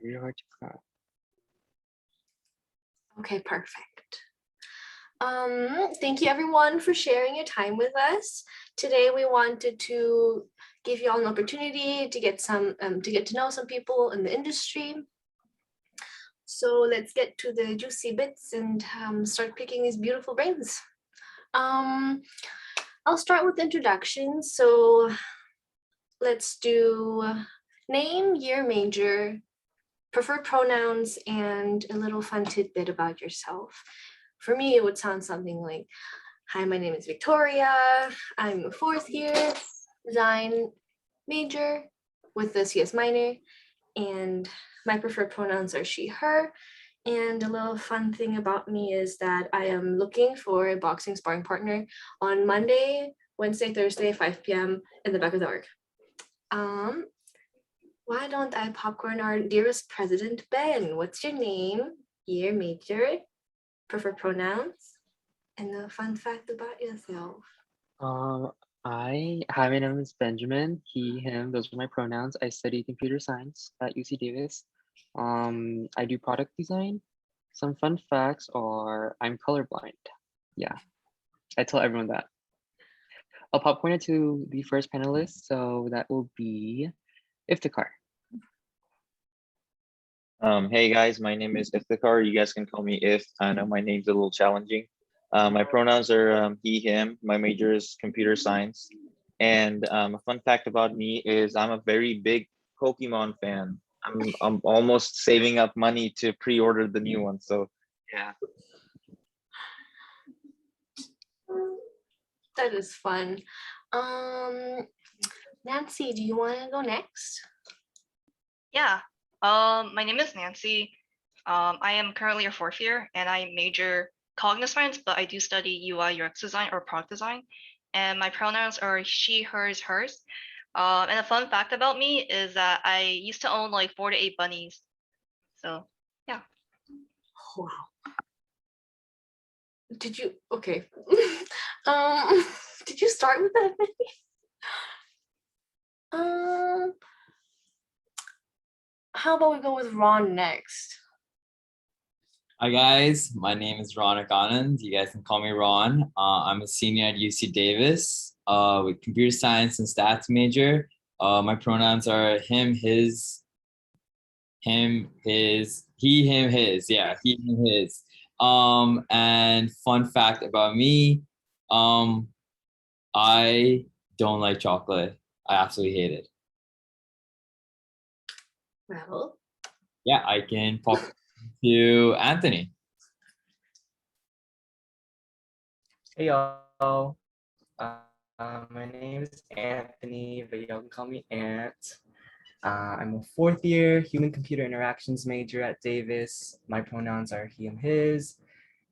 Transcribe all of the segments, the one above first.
Very hard to crack. Okay, perfect. Thank you everyone for sharing your time with us. Today we wanted to give you all an opportunity to get to know some people in the industry. So let's get to the juicy bits and start picking these beautiful brains. I'll start with introductions. So let's do name, year, major, preferred pronouns, and a little fun tidbit about yourself. For me, it would sound something like, hi, my name is Victoria. I'm a fourth year design major with the CS minor, and my preferred pronouns are she, her. And a little fun thing about me is that I am looking for a boxing sparring partner on Monday, Wednesday, Thursday, 5 p.m. in the back of the org. Why don't I popcorn our dearest president, Ben? What's your name, year, major, preferred pronouns, and a fun fact about yourself? Hi, my name is Benjamin. He, him, those are my pronouns. I study computer science at UC Davis. I do product design. Some fun facts are I'm colorblind. Yeah, I tell everyone that. I'll popcorn it to the first panelist, so that will be Iftekhar. Hey guys, my name is Iftekhar. You guys can call me If. I know my name's a little challenging. My pronouns are he, him. My major is computer science. And a fun fact about me is I'm a very big Pokemon fan. I'm almost saving up money to pre-order the new one. So yeah. That is fun. Nancy, do you want to go next? Yeah. My name is Nancy. I am currently a fourth year and I major cognitive science, but I do study UI UX design or product design. And my pronouns are she, hers, hers. And a fun fact about me is that I used to own like 4 to 8 bunnies. So yeah. Wow. Did you, okay. Did you start with that many? How about we go with Ron next? Hi guys, my name is Raunak Anand. You guys can call me Ron. I'm a senior at UC Davis with computer science and stats major. My pronouns are him, his, he, him, his. Yeah, he, him, his. And fun fact about me, I don't like chocolate. I absolutely hate it. Well, Yeah, I can pop to Anthony. Hey y'all, my name is Anthony, but y'all can call me Ant. I'm a fourth year human-computer interactions major at Davis. My pronouns are he and his.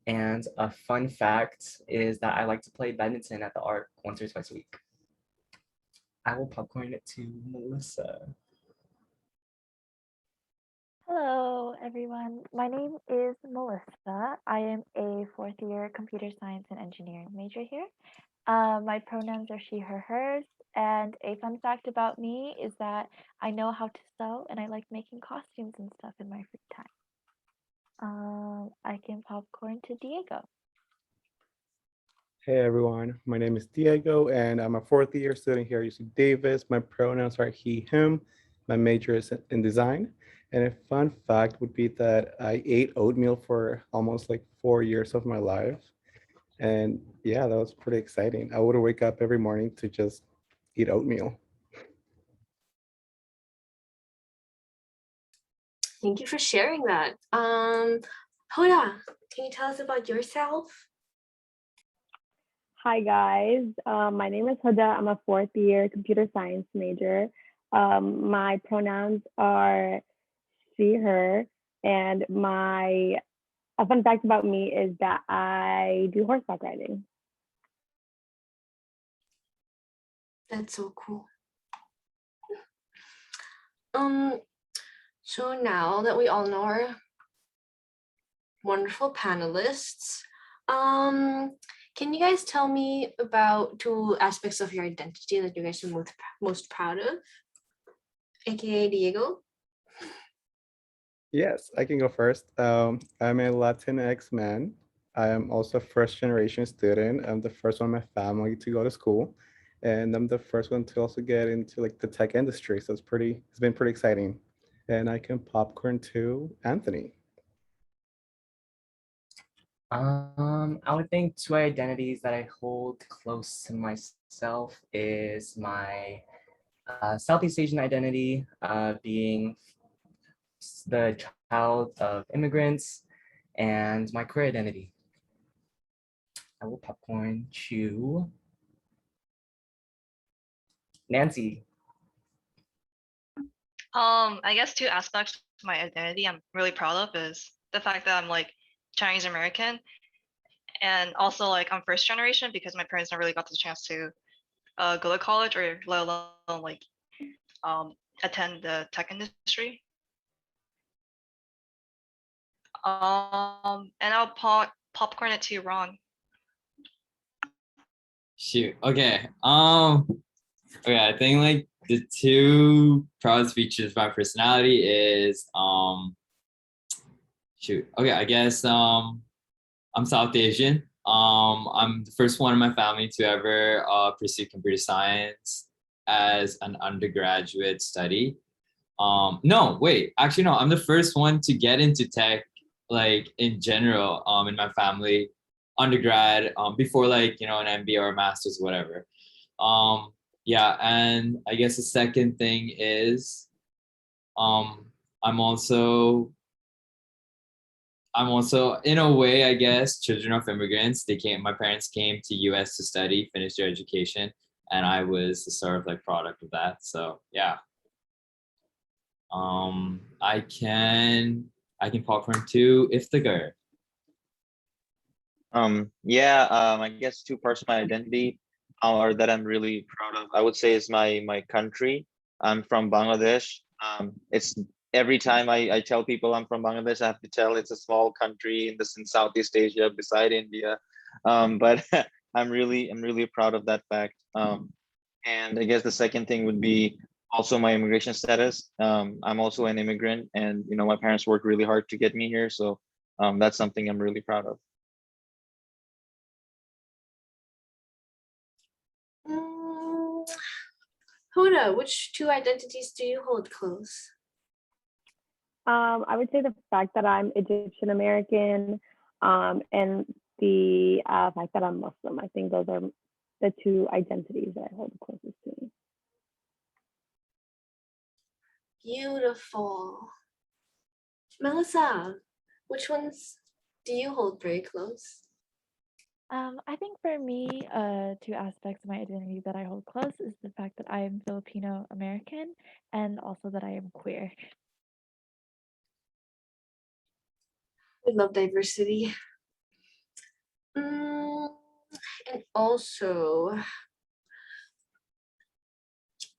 And a fun fact is that I like to play badminton at the Arc once or twice a week. I will popcorn it to Melissa. Hello, everyone. My name is Melissa. I am a fourth year computer science and engineering major here. My pronouns are she, her, hers. And a fun fact about me is that I know how to sew and I like making costumes and stuff in my free time. I can popcorn to Diego. Hey everyone, my name is Diego and I'm a fourth year student here at UC Davis. My pronouns are he, him. My major is in design. And a fun fact would be that I ate oatmeal for almost like 4 years of my life. And yeah, that was pretty exciting. I would wake up every morning to just eat oatmeal. thank you for sharing that. Hoda, can you tell us about yourself? Hi guys, my name is Hoda. I'm a fourth year computer science major. My pronouns are she, her, and a fun fact about me is that I do horseback riding. That's so cool. So now that we all know our wonderful panelists, can you guys tell me about 2 aspects of your identity that you guys are most proud of? AKA Diego. Yes, I can go first. I'm a Latinx man. I am also a first generation student. I'm the first one in my family to go to school. And I'm the first one to also get into like the tech industry. So it's been pretty exciting. And I can popcorn to Anthony. I would think two identities that I hold close to myself is my Southeast Asian identity, being the child of immigrants, and my queer identity. I will popcorn to Nancy. I guess two aspects of my identity I'm really proud of is the fact that I'm like Chinese American, and also like I'm first generation because my parents never really got the chance to go to college or let alone like um, attend the tech industry. And I'll popcorn it to Ron. Shoot. Okay. Okay. I think like the two proudest features of my personality is shoot. Okay. I guess I'm South Asian. I'm the first one in my family to ever pursue computer science as an undergraduate study. No, wait. Actually, no. I'm the first one to get into tech, like in general, in my family, undergrad, before like an MBA or a master's, whatever. Yeah, and I guess the second thing is, um, I'm also in a way, I guess, children of immigrants. My parents came to US to study, finish their education, and I was the sort of like product of that. So yeah. I can popcorn to Iftekhar. Yeah, I guess two parts of my identity are that I'm really proud of. I would say is my country. I'm from Bangladesh. It's every time I tell people I'm from Bangladesh, I have to tell it's a small country in Southeast Asia beside India. But I'm really proud of that fact. And I guess the second thing would be also my immigration status. I'm also an immigrant, and my parents worked really hard to get me here. So that's something I'm really proud of. Hoda, which two identities do you hold close? I would say the fact that I'm Egyptian American, and the fact that I'm Muslim. I think those are the two identities that I hold closest to me. Beautiful. Melissa, which ones do you hold very close? I think for me, two aspects of my identity that I hold close is the fact that I am Filipino American and also that I am queer. We love diversity. And also,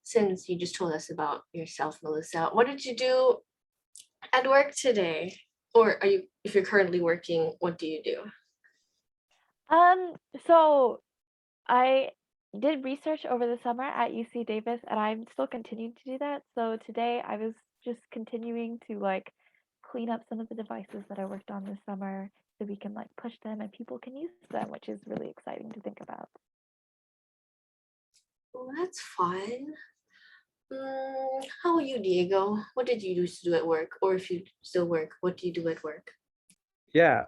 since you just told us about yourself, Melissa, what did you do at work today? Or if you're currently working, what do you do? So I did research over the summer at UC Davis, and I'm still continuing to do that. So today I was just continuing to like clean up some of the devices that I worked on this summer so we can like push them and people can use them, which is really exciting to think about. Well, that's fun. How are you, Diego? What did you used to do at work? Or if you still work, what do you do at work? Yeah.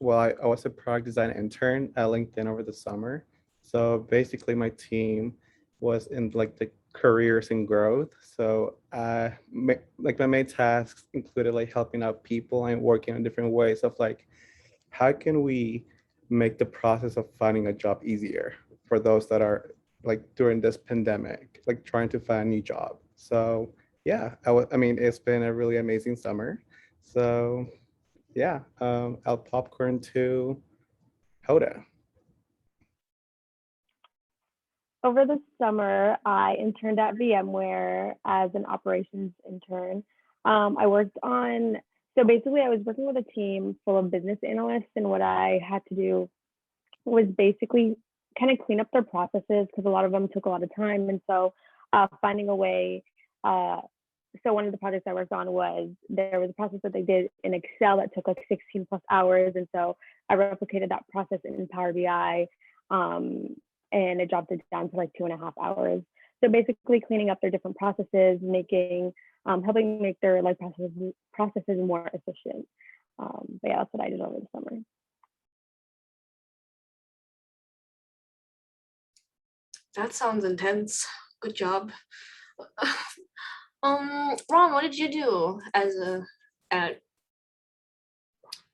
Well, I was a product design intern at LinkedIn over the summer. So basically, my team was in like the careers and growth. So like my main tasks included like helping out people and working on different ways of like how can we make the process of finding a job easier for those that are like during this pandemic, like trying to find a new job. So yeah, I mean, it's been a really amazing summer. So yeah, I'll popcorn to Hoda. Over the summer, I interned at VMware as an operations intern. I worked on, so basically, I was working with a team full of business analysts, and what I had to do was basically kind of clean up their processes because a lot of them took a lot of time. And so finding a way so one of the projects I worked on was there was a process that they did in Excel that took like 16 plus hours. And so I replicated that process in Power BI, and it dropped it down to like 2.5 hours. So basically cleaning up their different processes, making, helping make their like processes more efficient. But yeah, that's what I did over the summer. That sounds intense. Good job. Ron, what did you do as at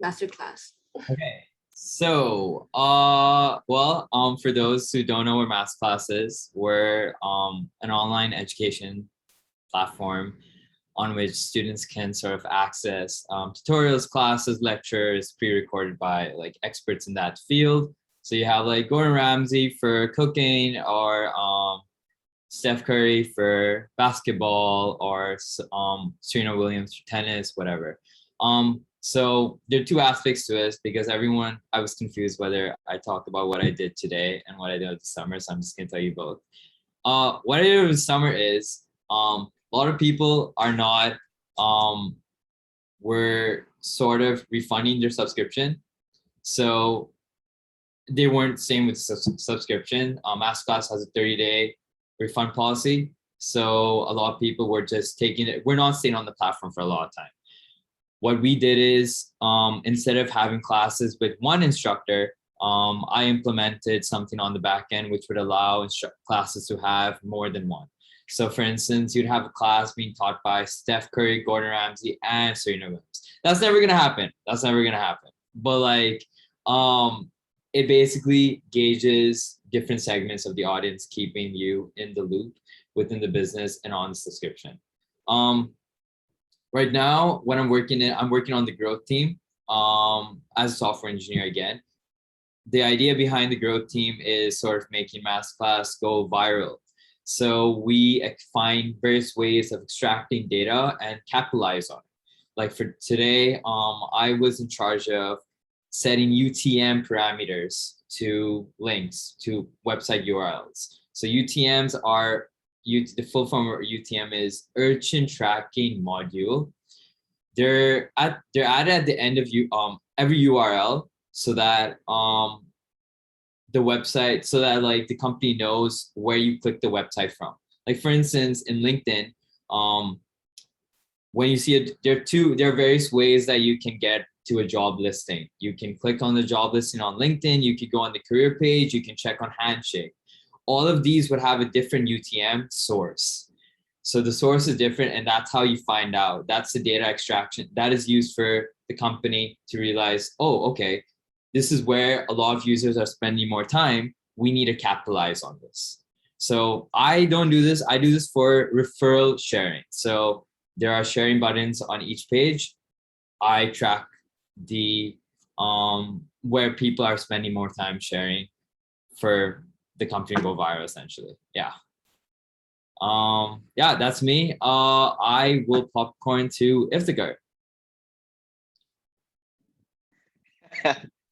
MasterClass? Okay. So, for those who don't know what MasterClass is, we're an online education platform on which students can sort of access tutorials, classes, lectures, pre-recorded by like experts in that field. So you have like Gordon Ramsay for cooking, or Steph Curry for basketball, or Serena Williams for tennis, whatever. So there are two aspects to it, because I was confused whether I talked about what I did today and what I did this summer. So I'm just gonna tell you both. What I did over the summer is a lot of people are not were sort of refunding their subscription. So they weren't staying with subscription. MasterClass has a 30-day refund policy. So a lot of people were just taking it. We're not staying on the platform for a lot of time. What we did is instead of having classes with one instructor, I implemented something on the back end which would allow classes to have more than one. So for instance, you'd have a class being taught by Steph Curry, Gordon Ramsay, and Serena Williams. That's never gonna happen. But like, it basically gauges different segments of the audience, keeping you in the loop within the business and on the subscription. Right now, what I'm working on the growth team as a software engineer again. The idea behind the growth team is sort of making MasterClass go viral. So we find various ways of extracting data and capitalize on it. Like for today, I was in charge of setting UTM parameters to links to website URLs. So UTMs are, the full form of UTM is Urchin Tracking Module. They're added at the end of every URL, so that the website, so that like the company knows where you click the website from. Like for instance, in LinkedIn, when you see it, there are various ways that you can get to a job listing. You can click on the job listing on LinkedIn, you could go on the career page, you can check on Handshake. All of these would have a different UTM source. So the source is different, and that's how you find out. That's the data extraction that is used for the company to realize, oh, okay, this is where a lot of users are spending more time. We need to capitalize on this. So I don't do this. I do this for referral sharing. So there are sharing buttons on each page. I track the where people are spending more time sharing for the company to go viral, essentially. Yeah. Yeah, that's me. I will popcorn to Iftekhar.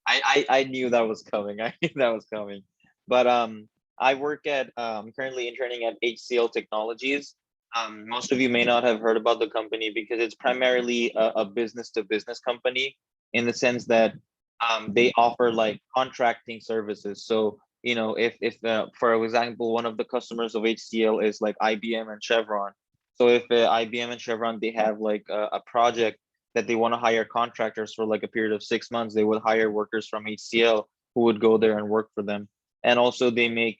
I knew that was coming. I knew that was coming. But I work at currently interning at HCL Technologies. Most of you may not have heard about the company because it's primarily a business to business company, in the sense that they offer like contracting services. So you know, if for example, one of the customers of HCL is like IBM and Chevron. So if IBM and Chevron, they have like a project that they want to hire contractors for like a period of 6 months, they would hire workers from HCL who would go there and work for them. And also they make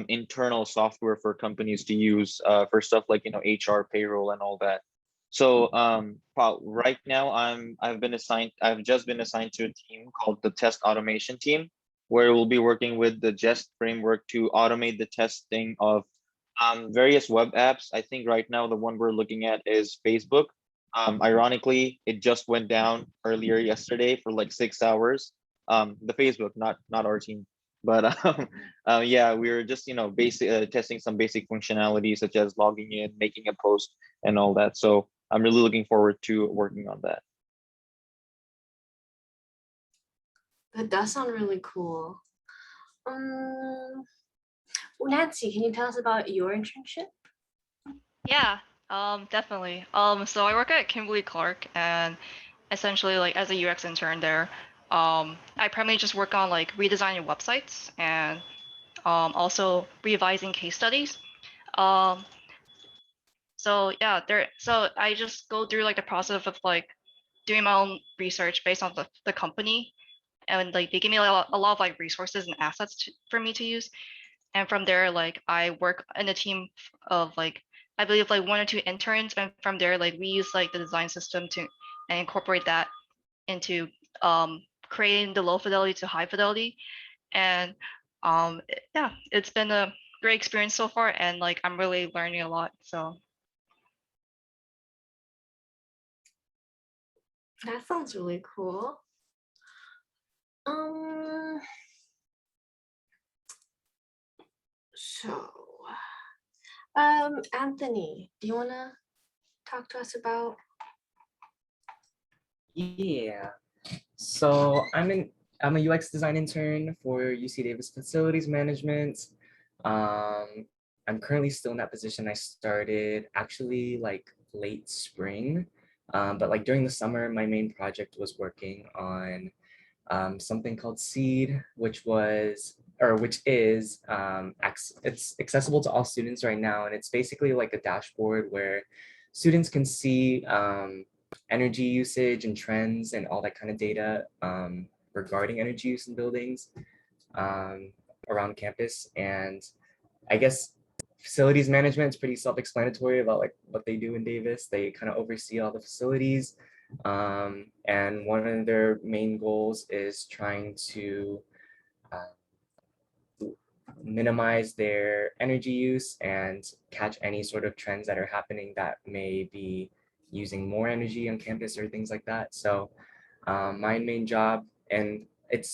internal software for companies to use for stuff like, you know, HR, payroll, and all that. So right now I've just been assigned to a team called the test automation team, where we'll be working with the Jest framework to automate the testing of various web apps. I think right now the one we're looking at is Facebook. Ironically, it just went down earlier yesterday for like 6 hours. The Facebook, not our team, but yeah, we were just, you know, testing some basic functionality such as logging in, making a post, and all that. So I'm really looking forward to working on that. That does sound really cool. Nancy, can you tell us about your internship? Yeah. Definitely. So I work at Kimberly-Clark, and essentially, like as a UX intern there, I primarily just work on like redesigning websites and also revising case studies. Um, so yeah, so I just go through like the process of like doing my own research based on the company, and like they give me a lot of like resources and assets for me to use. And from there, like I work in a team of like I believe like 1 or 2 interns, and from there like we use like the design system to and incorporate that into creating the low fidelity to high fidelity. And yeah, it's been a great experience so far, and like I'm really learning a lot. So That sounds really cool. So, Anthony, do you wanna talk to us about? Yeah. So I'm a UX design intern for UC Davis Facilities Management. I'm currently still in that position. I started actually like late spring, but like during the summer, my main project was working on something called Seed, which is it's accessible to all students right now, and it's basically like a dashboard where students can see energy usage and trends and all that kind of data regarding energy use in buildings um, around campus. And I guess facilities management is pretty self-explanatory about like what they do in Davis. They kind of oversee all the facilities. And one of their main goals is trying to minimize their energy use and catch any sort of trends that are happening that may be using more energy on campus or things like that. So my main job, and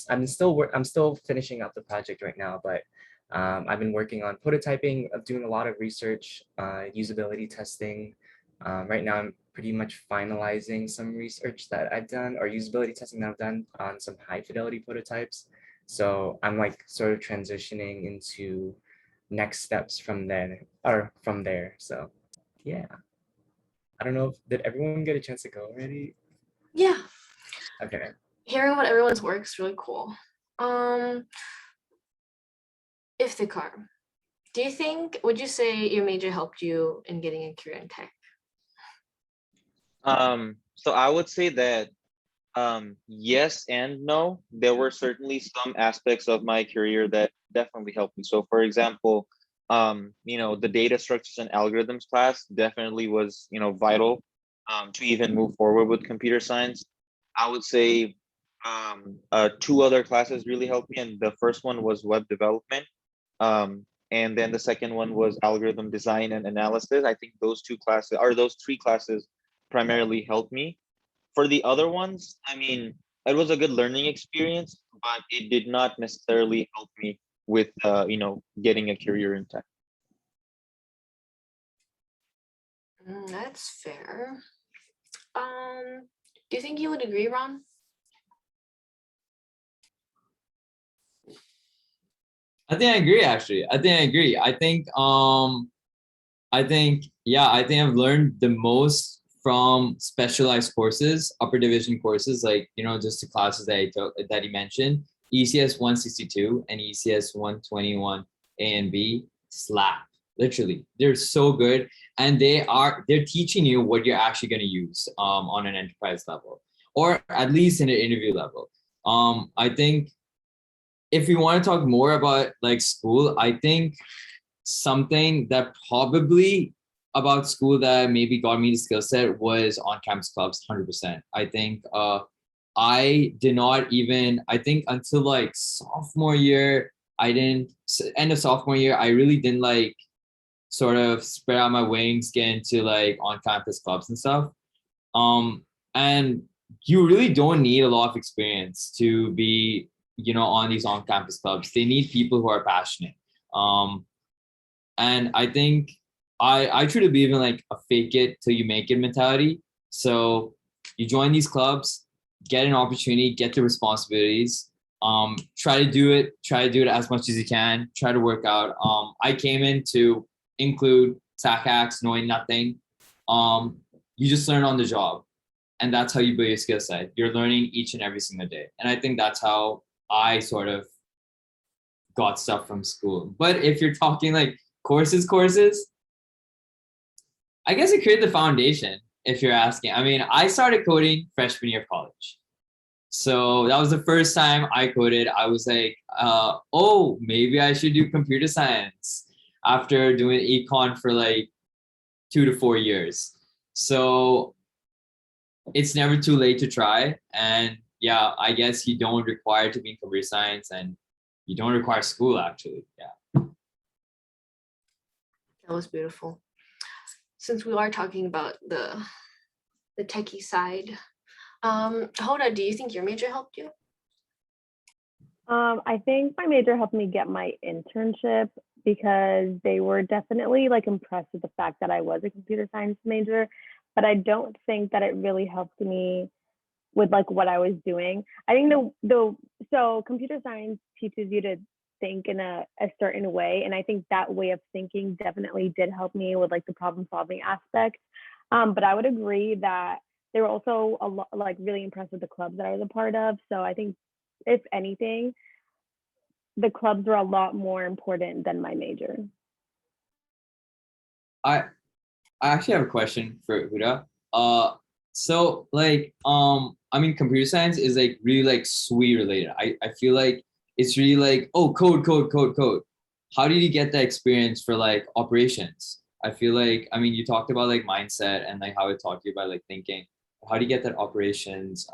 I'm still finishing up the project right now, but I've been working on prototyping, of doing a lot of research, usability testing. Right now, I'm pretty much finalizing some research that I've done or usability testing that I've done on some high fidelity prototypes. So I'm like sort of transitioning into next steps from there. So yeah, I don't know did everyone get a chance to go already? Yeah, Okay. hearing what everyone's work is really cool. Iftekhar, would you say your major helped you in getting a career in tech? So I would say that yes and no. There were certainly some aspects of my career that definitely helped me. So for example, the data structures and algorithms class definitely was, vital to even move forward with computer science. I would say 2 other classes really helped me, and the first one was web development. And then the second one was algorithm design and analysis. I think those 3 classes primarily helped me. For the other ones, I mean, it was a good learning experience, but it did not necessarily help me with, getting a career in tech. That's fair. Do you think you would agree, Ron? I think I agree, actually. I think I agree. I think I've learned the most from specialized courses, upper division courses, like, just the classes that I took, that he mentioned, ECS 162 and ECS 121 A and B slap. Literally, they're so good, and they're teaching you what you're actually going to use on an enterprise level, or at least in an interview level. I think if we want to talk more about like school, I think something that probably about school that maybe got me the skill set was on-campus clubs, 100%. I think I did not even, I think until like sophomore year, end of sophomore year, I really didn't like sort of spread out my wings, get into like on-campus clubs and stuff. And you really don't need a lot of experience to be, on these on-campus clubs. They need people who are passionate. And I think I truly believe in like a fake it till you make it mentality. So you join these clubs, get an opportunity, get the responsibilities, try to do it as much as you can, try to work out. I came in to include SAC hacks, knowing nothing. you just learn on the job, and that's how you build your skill set. You're learning each and every single day, and I think that's how I sort of got stuff from school. But if you're talking like courses, I guess it created the foundation. If you're asking, I mean, I started coding freshman year of college. So that was the first time I coded. I was like, oh, maybe I should do computer science after doing econ for like 2 to 4 years. So it's never too late to try. And yeah, I guess you don't require to be in computer science, and you don't require school actually. Yeah. That was beautiful. Since we are talking about the techie side, Hoda, do you think your major helped you? I think my major helped me get my internship because they were definitely like impressed with the fact that I was a computer science major, but I don't think that it really helped me with like what I was doing. I think so computer science teaches you to think in a certain way, and I think that way of thinking definitely did help me with like the problem solving aspect. But I would agree that they were also a lot like really impressed with the clubs that I was a part of. So I think if anything, the clubs were a lot more important than my major. I actually have a question for Huda. So like I mean, computer science is like really like SWE related. I feel like it's really like, oh, code. How did you get that experience for like operations? I feel like, I mean, you talked about like mindset and like how it taught you about like thinking. How do you get that operations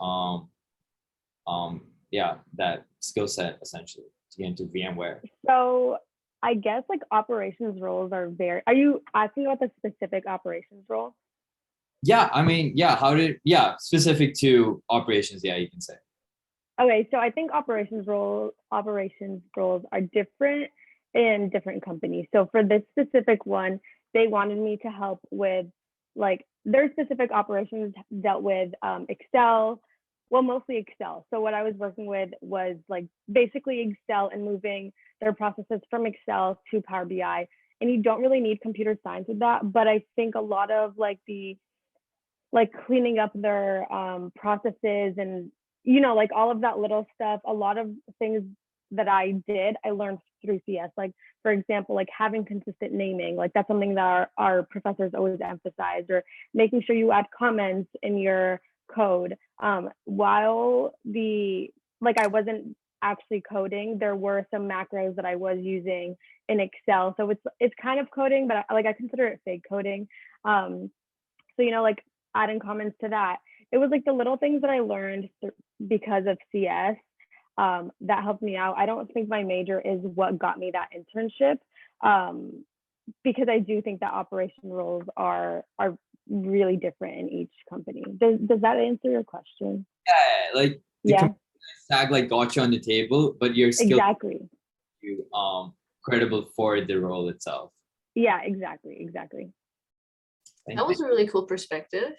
yeah, that skill set essentially to get into VMware? So I guess like operations roles are are you asking about the specific operations role? Yeah, I mean, yeah, specific to operations, yeah, you can say. Okay, so I think operations roles are different in different companies. So for this specific one, they wanted me to help with like their specific operations dealt with Excel, well, mostly Excel. So what I was working with was like basically Excel and moving their processes from Excel to Power BI. And you don't really need computer science with that, but I think a lot of like the like cleaning up their processes and like all of that little stuff, a lot of things that I did I learned through CS. Like for example, like having consistent naming, like that's something that our professors always emphasize, or making sure you add comments in your code. While I wasn't actually coding, there were some macros that I was using in Excel, so it's kind of coding, but I consider it fake coding. So like adding comments to that. It was like the little things that I learned because of CS that helped me out. I don't think my major is what got me that internship, because I do think that operation roles are really different in each company. Does that answer your question? Yeah, like the tag like got you on the table, but your skill exactly you credible for the role itself. Yeah, exactly. That was a really cool perspective.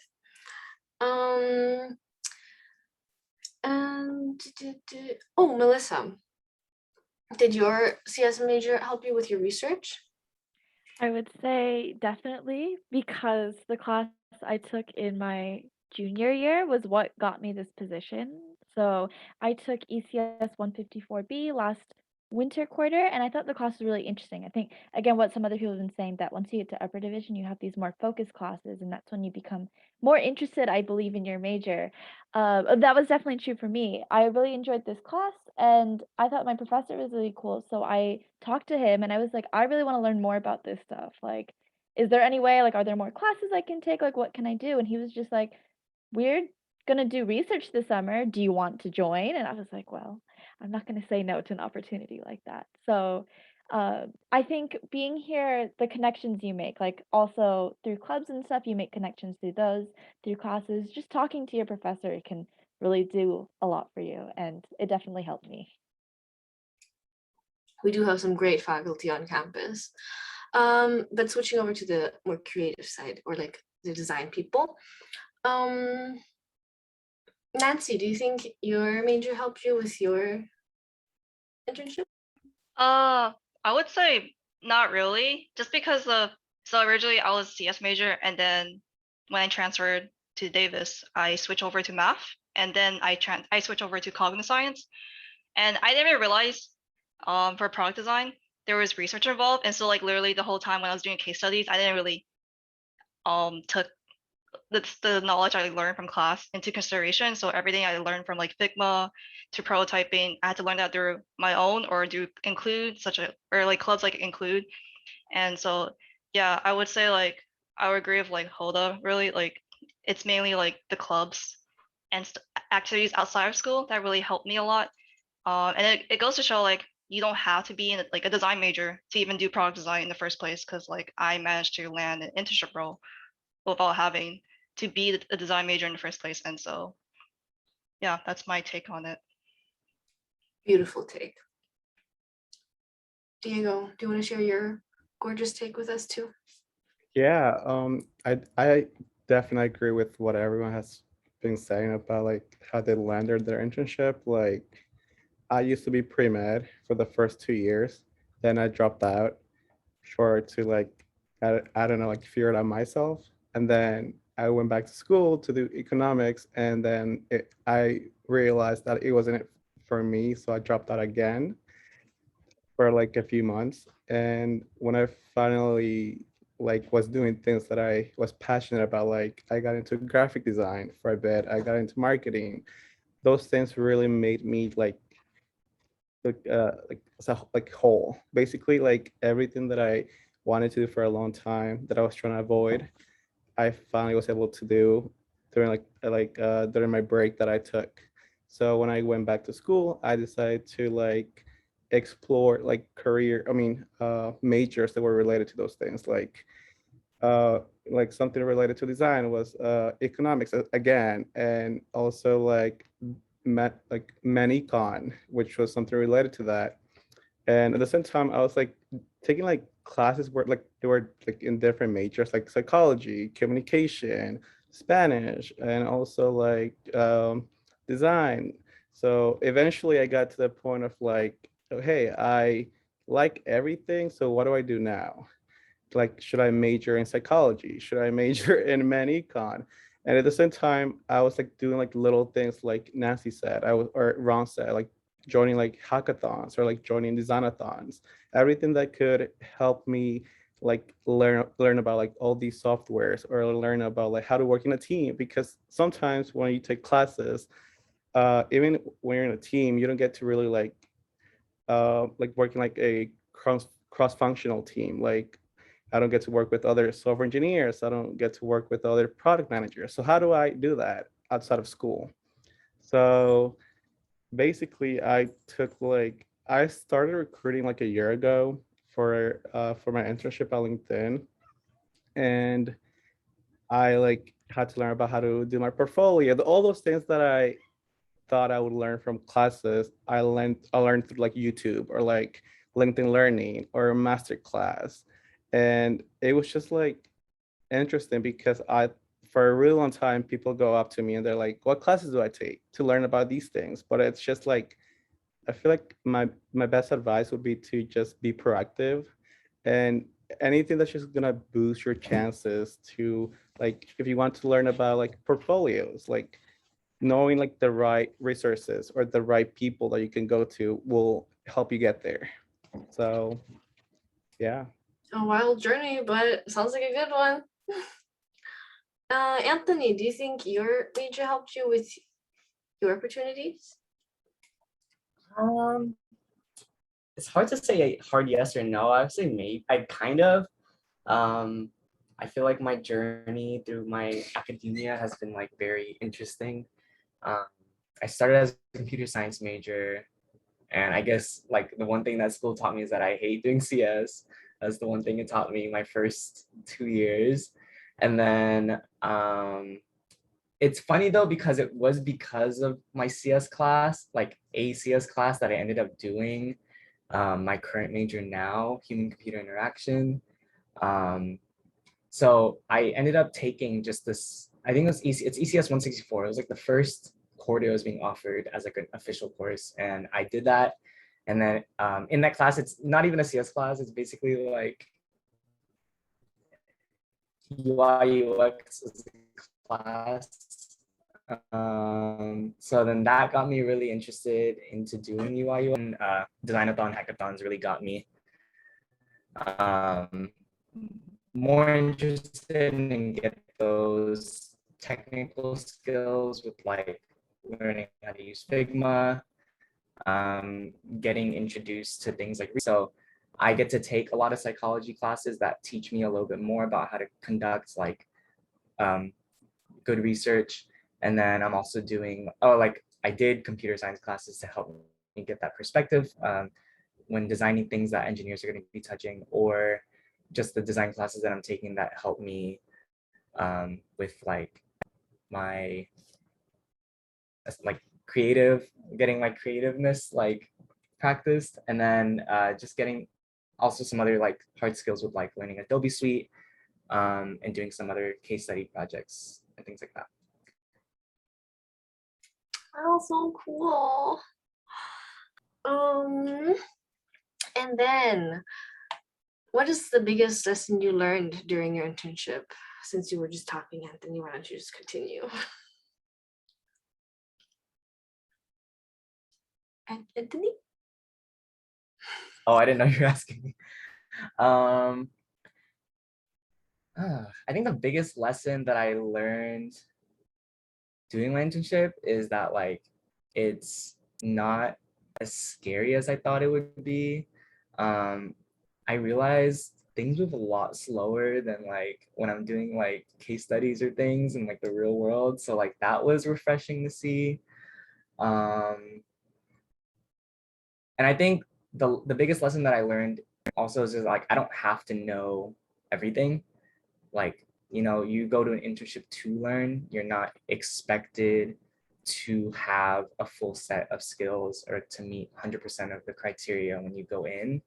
And oh, Melissa, did your CS major help you with your research? I would say definitely, because the class I took in my junior year was what got me this position. So I took ECS 154B last winter quarter, and I thought the class was really interesting. I think, again, what some other people have been saying, that once you get to upper division, you have these more focused classes, and that's when you become more interested, I believe, in your major. That was definitely true for me. I really enjoyed this class, and I thought my professor was really cool. So I talked to him, and I was like, I really want to learn more about this stuff. Like, is there any way, like, are there more classes I can take? Like, what can I do? And he was just like, we're gonna do research this summer. Do you want to join? And I was like, well, I'm not gonna say no to an opportunity like that. So I think being here, the connections you make, like also through clubs and stuff, you make connections through those, through classes. Just talking to your professor can really do a lot for you, and it definitely helped me. We do have some great faculty on campus. But switching over to the more creative side, or like the design people. Nancy, do you think your major helped you with your internship? I would say not really, just because so originally I was CS major, and then when I transferred to Davis, I switched over to math, and then I switched over to cognitive science, and I didn't even realize for product design there was research involved, and so like literally the whole time when I was doing case studies, I didn't really took the knowledge I learned from class into consideration. So everything I learned from like Figma to prototyping, I had to learn that through my own or do include or like clubs like include. And so yeah, I would say like I would agree with like Hoda, really like it's mainly like the clubs and activities outside of school that really helped me a lot. And it goes to show like you don't have to be in like a design major to even do product design in the first place, because like I managed to land an internship role without having to be a design major in the first place. And so yeah, that's my take on it. Beautiful take. Diego, do you want to share your gorgeous take with us too? Yeah, I definitely agree with what everyone has been saying about like how they landed their internship. Like I used to be pre-med for the first 2 years, then I dropped out to like I don't know, like figure it out myself, and then I went back to school to do economics, and then I realized that it wasn't it for me, so I dropped out again for like a few months. And when I finally like was doing things that I was passionate about, like I got into graphic design for a bit, I got into marketing. Those things really made me like whole. Basically, like everything that I wanted to do for a long time that I was trying to avoid, I finally was able to do during my break that I took. So when I went back to school, I decided to like explore like majors that were related to those things. Like something related to design was economics again, and also like econ, which was something related to that. And at the same time, I was like taking like classes where like they were like in different majors, like psychology, communication, Spanish, and also like design. So eventually I got to the point of like, oh, hey, I like everything. So what do I do now? Like, should I major in psychology? Should I major in econ? And at the same time, I was like doing like little things like Nancy said, or Ron said, like joining like hackathons or like joining designathons, everything that could help me like learn about like all these softwares or learn about like how to work in a team. Because sometimes when you take classes, even when you're in a team, you don't get to really like working like a cross-functional team. Like I don't get to work with other software engineers. I don't get to work with other product managers. So how do I do that outside of school? So basically I started recruiting like a year ago for my internship at LinkedIn. And I like had to learn about how to do my portfolio, all those things that I thought I would learn from classes. I learned through like YouTube or like LinkedIn Learning or MasterClass. And it was just like interesting because for a really long time, people go up to me and they're like, what classes do I take to learn about these things? But it's just like, I feel like my best advice would be to just be proactive, and anything that's just gonna boost your chances to, like, if you want to learn about like portfolios, like knowing like the right resources or the right people that you can go to will help you get there. So yeah. A wild journey, but sounds like a good one. Anthony, do you think your major helped you with your opportunities? It's hard to say a hard yes or no. I would say maybe. I kind of. I feel like my journey through my academia has been like very interesting. Um, I started as a computer science major, and I guess like the one thing that school taught me is that I hate doing CS. That's the one thing it taught me my first 2 years. And then it's funny though, because it was because of my CS class, like a CS class, that I ended up doing my current major now, human computer interaction. So I ended up taking just this, I think it's ECS 164. It was like the first course that was being offered as like an official course. And I did that. And then in that class, it's not even a CS class. It's basically like UI UX as a class. So then that got me really interested into doing UI UX, and designathon hackathons really got me more interested in get those technical skills with like learning how to use Figma, getting introduced to things like, so I get to take a lot of psychology classes that teach me a little bit more about how to conduct like good research. And then I'm also doing, I did computer science classes to help me get that perspective when designing things that engineers are going to be touching, or just the design classes that I'm taking that help me with like my getting my creativeness like practiced, and then just getting also some other like hard skills with like learning Adobe Suite and doing some other case study projects and things like that. Oh, so cool. And then what is the biggest lesson you learned during your internship? Since you were just talking, Anthony, why don't you just continue? Anthony? Oh, I didn't know you were asking me. I think the biggest lesson that I learned doing my internship is that like it's not as scary as I thought it would be. I realized things move a lot slower than like when I'm doing like case studies or things in like the real world. So like that was refreshing to see. And I think the biggest lesson that I learned also is just like I don't have to know everything. Like, you know, you go to an internship to learn, you're not expected to have a full set of skills or to meet 100% of the criteria when you go in.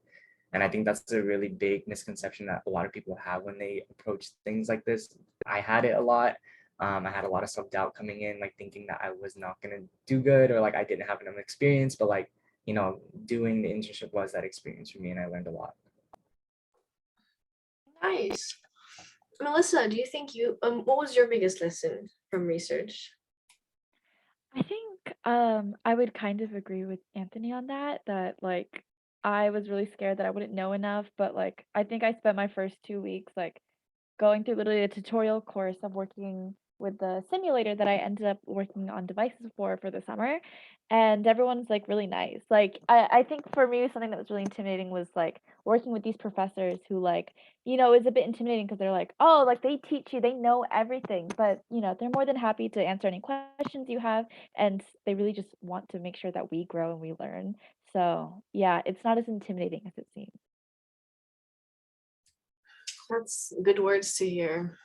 And I think that's a really big misconception that a lot of people have when they approach things like this. I had it a lot. I had a lot of self-doubt coming in, like thinking that I was not going to do good or like I didn't have enough experience, but like, you know, doing the internship was that experience for me and I learned a lot. Nice. Melissa, do you think what was your biggest lesson from research? I think I would kind of agree with Anthony on that like I was really scared that I wouldn't know enough, but like I think I spent my first 2 weeks like going through literally a tutorial course of working with the simulator that I ended up working on devices for the summer. And everyone's like really nice. Like I think for me something that was really intimidating was like working with these professors who like, you know, is a bit intimidating because they're like, oh, like they teach you, they know everything, but you know, they're more than happy to answer any questions you have, and they really just want to make sure that we grow and we learn. So yeah, it's not as intimidating as it seems. That's good words to hear.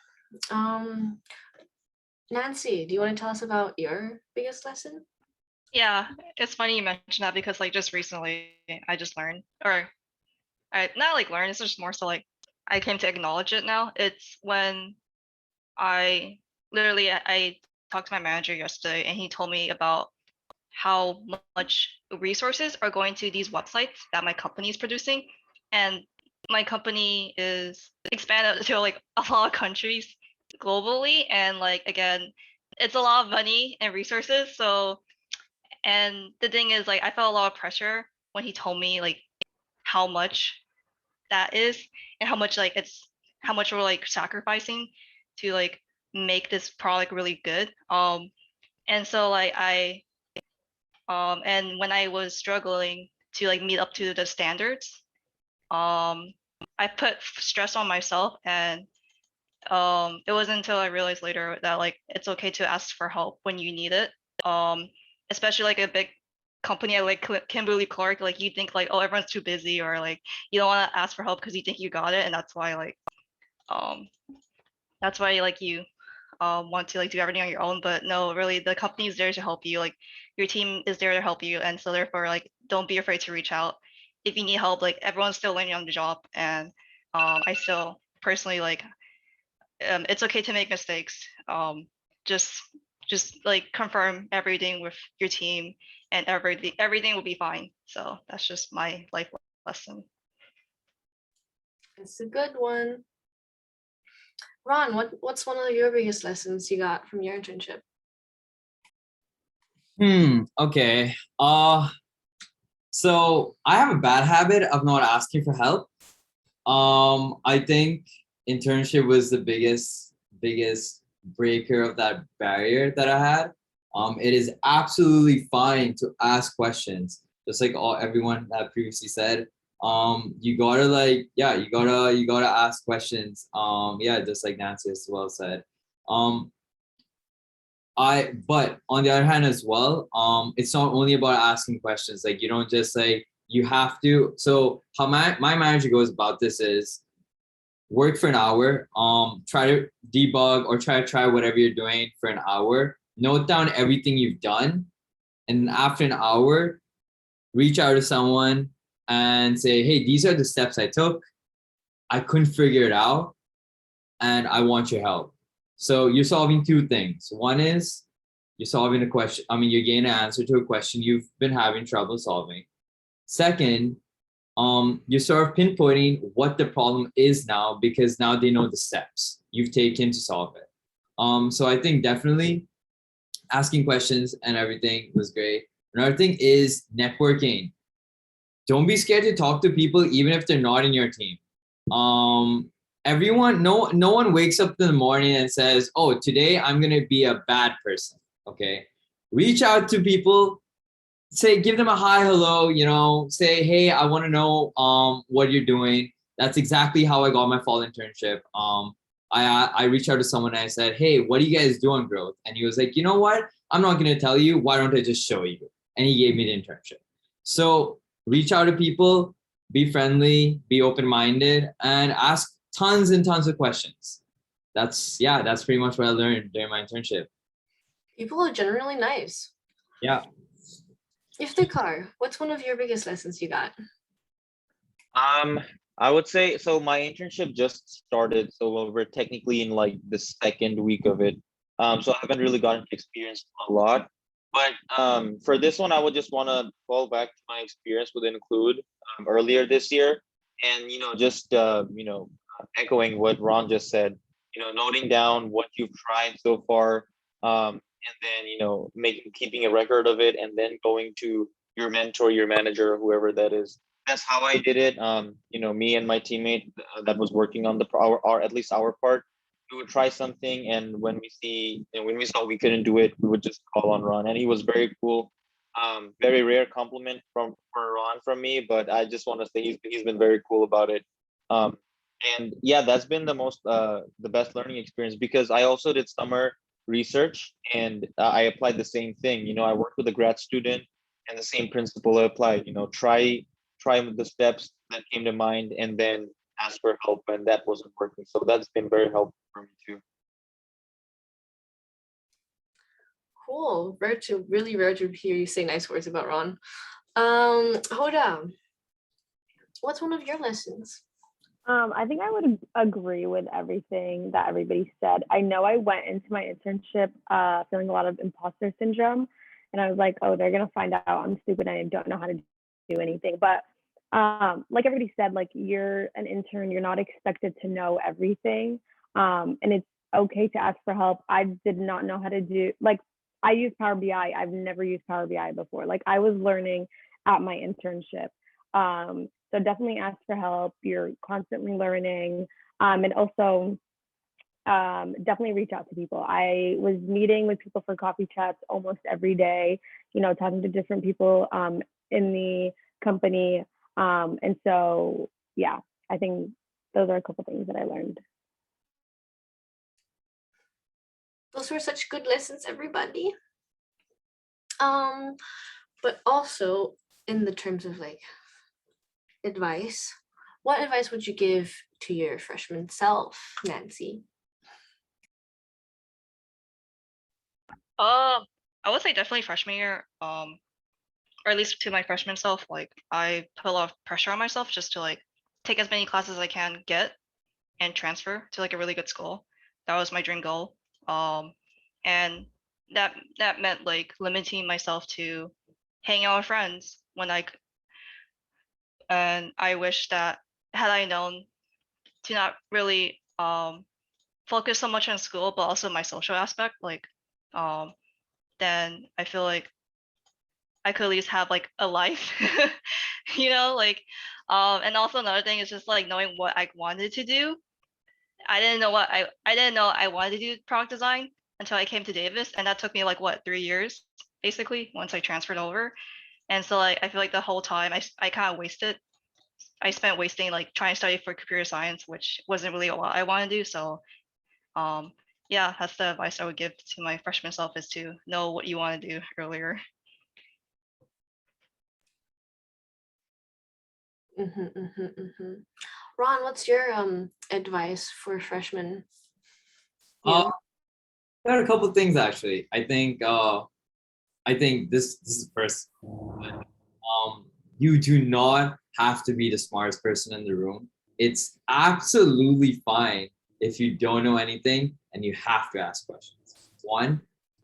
Nancy, do you want to tell us about your biggest lesson? Yeah, it's funny you mentioned that because like just recently I just learned, or I not like learn, it's just more so like I came to acknowledge it now. It's when I I talked to my manager yesterday and he told me about how much resources are going to these websites that my company is producing. And my company is expanded to like a lot of countries globally. And like, again, it's a lot of money and resources. So, and the thing is like, I felt a lot of pressure when he told me like how much that is and how much like how much we're like sacrificing to like make this product really good. And so like and when I was struggling to like meet up to the standards, I put stress on myself, and it wasn't until I realized later that like it's okay to ask for help when you need it. Especially like a big company like Kimberly-Clark, like you think like, oh, everyone's too busy, or like you don't want to ask for help because you think you got it, and um that's why like you want to like do everything on your own. But no, really the company is there to help you, like your team is there to help you, and so therefore like don't be afraid to reach out if you need help. Like everyone's still learning on the job, and I still personally like it's okay to make mistakes. Just like confirm everything with your team, and everything will be fine. So that's just my life lesson. It's a good one. Ron, what's one of your biggest lessons you got from your internship? Okay. So I have a bad habit of not asking for help. I think internship was the biggest breaker of that barrier that I had. It is absolutely fine to ask questions, just like everyone that previously said. You gotta you gotta ask questions. Yeah, just like Nancy as well said. But on the other hand as well, it's not only about asking questions. Like you don't just say you have to. So how my manager goes about this is work for an hour, try to debug or try whatever you're doing for an hour, note down everything you've done, and after an hour, reach out to someone and say, hey, these are the steps I took. I couldn't figure it out, and I want your help. So you're solving two things. One is you're solving a question. I mean, you're getting an answer to a question you've been having trouble solving. Second, you're sort of pinpointing what the problem is now because now they know the steps you've taken to solve it. So I think definitely asking questions and everything was great. Another thing is networking. Don't be scared to talk to people even if they're not in your team. Everyone, no one wakes up in the morning and says, oh, today I'm gonna be a bad person. Okay. Reach out to people, say, give them a hi, hello, say, hey, I want to know what you're doing. That's exactly how I got my fall internship. I reached out to someone and I said, hey, what do you guys do on growth? And he was like, you know what? I'm not going to tell you. Why don't I just show you? And he gave me the internship. So reach out to people, be friendly, be open-minded, and ask tons and tons of questions. That's pretty much what I learned during my internship. People are generally nice. Yeah. Iftekhar, what's one of your biggest lessons you got? I would say so. My internship just started, so we're technically in like the second week of it. So I haven't really gotten to experience a lot. But for this one, I would just want to fall back to my experience with Include earlier this year, and just echoing what Ron just said. Noting down what you've tried so far, and then keeping a record of it, and then going to your mentor, your manager, whoever that is. That's how I did it. Me and my teammate that was working on our at least our part, we would try something, and when we saw we couldn't do it, we would just call on Ron, and he was very cool. Very rare compliment for Ron from me, but I just want to say he's been very cool about it. And yeah, that's been the best learning experience, because I also did summer research, and I applied the same thing. I worked with a grad student, and the same principle applied. Try the steps that came to mind, and then ask for help when that wasn't working. So that's been very helpful for me too. Cool. Really rare to hear you say nice words about Ron. Hoda, what's one of your lessons? I think I would agree with everything that everybody said. I know I went into my internship feeling a lot of imposter syndrome, and I was like, oh, they're gonna find out I'm stupid and I don't know how to do anything. But like everybody said, like, you're an intern, you're not expected to know everything, and it's okay to ask for help. I did not know how to do, like, I use Power BI. I've never used Power BI before. Like, I was learning at my internship. So definitely ask for help. You're constantly learning. And also definitely reach out to people. I was meeting with people for coffee chats almost every day, talking to different people in the company. And so, yeah, I think those are a couple things that I learned. Those were such good lessons, everybody. But also in the terms of like advice, what advice would you give to your freshman self, Nancy? I would say definitely freshman year, or at least to my freshman self, like I put a lot of pressure on myself just to like take as many classes as I can get and transfer to like a really good school. That was my dream goal. And that meant like limiting myself to hanging out with friends and I wish that had I known to not really focus so much on school, but also my social aspect, like, then I feel like I could at least have like a life, like, and also another thing is just like knowing what I wanted to do. I didn't know I wanted to do product design until I came to Davis, and that took me like what 3 years basically once I transferred over. And so like I feel like the whole time I kind of wasted. I spent wasting like trying to study for computer science, which wasn't really what I want to do. So yeah, that's the advice I would give to my freshman self, is to know what you want to do earlier. Ron, what's your advice for freshmen? Uh, I got a couple of things actually. I think this is first. You do not have to be the smartest person in the room. It's absolutely fine if you don't know anything and you have to ask questions. One,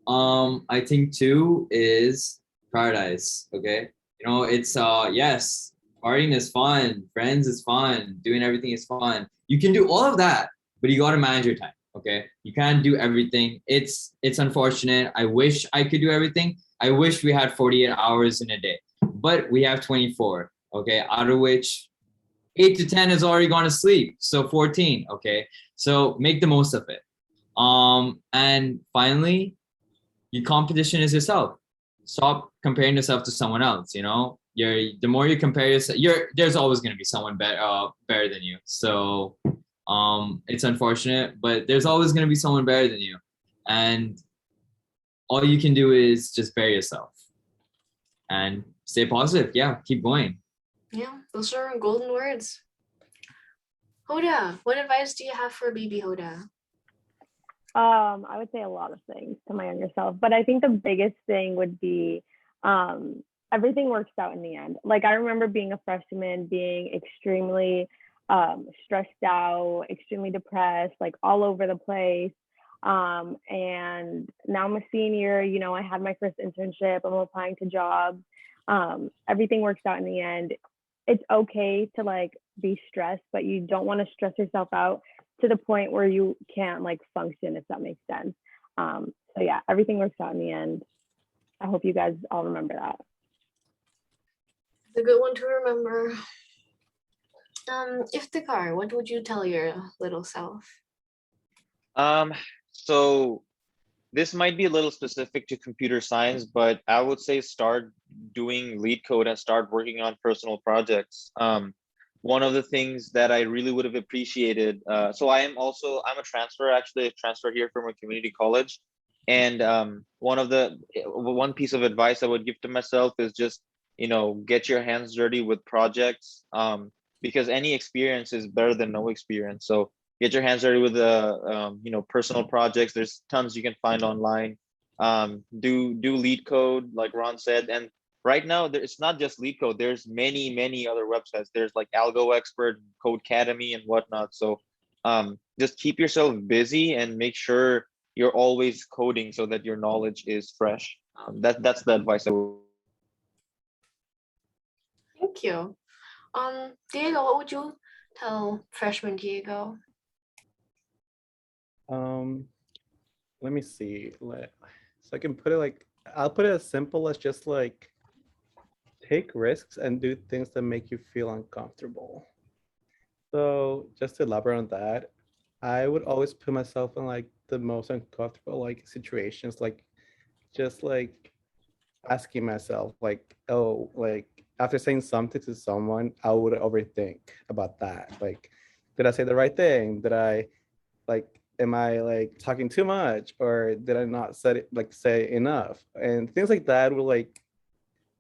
I think two is prioritize. Okay, it's yes, partying is fun, friends is fun, doing everything is fun. You can do all of that, but you got to manage your time. Okay, you can't do everything. It's unfortunate. I wish I could do everything. I wish we had 48 hours in a day, but we have 24. Okay, out of which 8 to 10 is already gone to sleep. So 14. Okay, so make the most of it. And finally, your competition is yourself. Stop comparing yourself to someone else. The more you compare yourself, there's always going to be someone better than you. So it's unfortunate, but there's always going to be someone better than you, and all you can do is just better yourself and stay positive. Yeah, keep going. Yeah, those are golden words. Hoda, what advice do you have for baby Hoda? I would say a lot of things to my younger self, but I think the biggest thing would be everything works out in the end. Like, I remember being a freshman, being extremely stressed out, extremely depressed, like all over the place. And now I'm a senior, I had my first internship, I'm applying to jobs. Everything works out in the end. It's okay to like be stressed, but you don't want to stress yourself out to the point where you can't like function, if that makes sense. So yeah, everything works out in the end. I hope you guys all remember that. It's a good one to remember. Iftekhar, what would you tell your little self? So this might be a little specific to computer science, but I would say start doing lead code and start working on personal projects. One of the things that I really would have appreciated, so I'm a transfer, actually a transfer here from a community college. And one piece of advice I would give to myself is just, get your hands dirty with projects, because any experience is better than no experience. So get your hands dirty with personal projects. There's tons you can find online. Do lead code, like Ron said. And right now, it's not just lead code. There's many other websites. There's like Algo Expert, Codecademy, and whatnot. So just keep yourself busy and make sure you're always coding so that your knowledge is fresh. That's the advice I would. Thank you. Diego, what would you tell freshman Diego? Let me see. So I can put it like, I'll put it as simple as just like take risks and do things that make you feel uncomfortable. So just to elaborate on that, I would always put myself in like the most uncomfortable like situations, like just like asking myself like, oh, like after saying something to someone, I would overthink about that. Like, did I say the right thing? Did I like, am I like talking too much, or did I not say enough? And things like that will like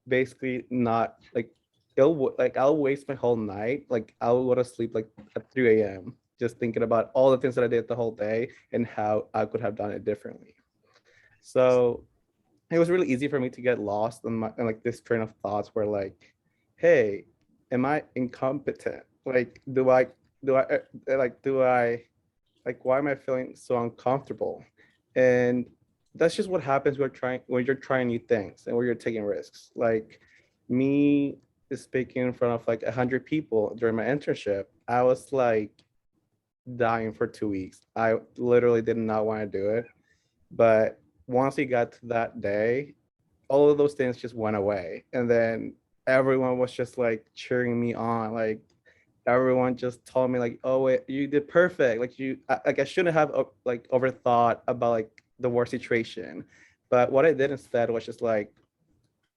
basically not like, I'll waste my whole night. Like I'll go to sleep like at 3 a.m. just thinking about all the things that I did the whole day and how I could have done it differently. So it was really easy for me to get lost in like this train of thoughts where like, hey, am I incompetent? Like, why am I feeling so uncomfortable? And that's just what happens when you're trying new things and when you're taking risks. Like me speaking in front of like 100 people during my internship, I was like dying for 2 weeks. I literally did not want to do it. But once we got to that day, all of those things just went away. And then everyone was just like cheering me on. Like everyone just told me like, oh, wait, you did perfect. Like like I shouldn't have like overthought about like the worst situation. But what I did instead was just like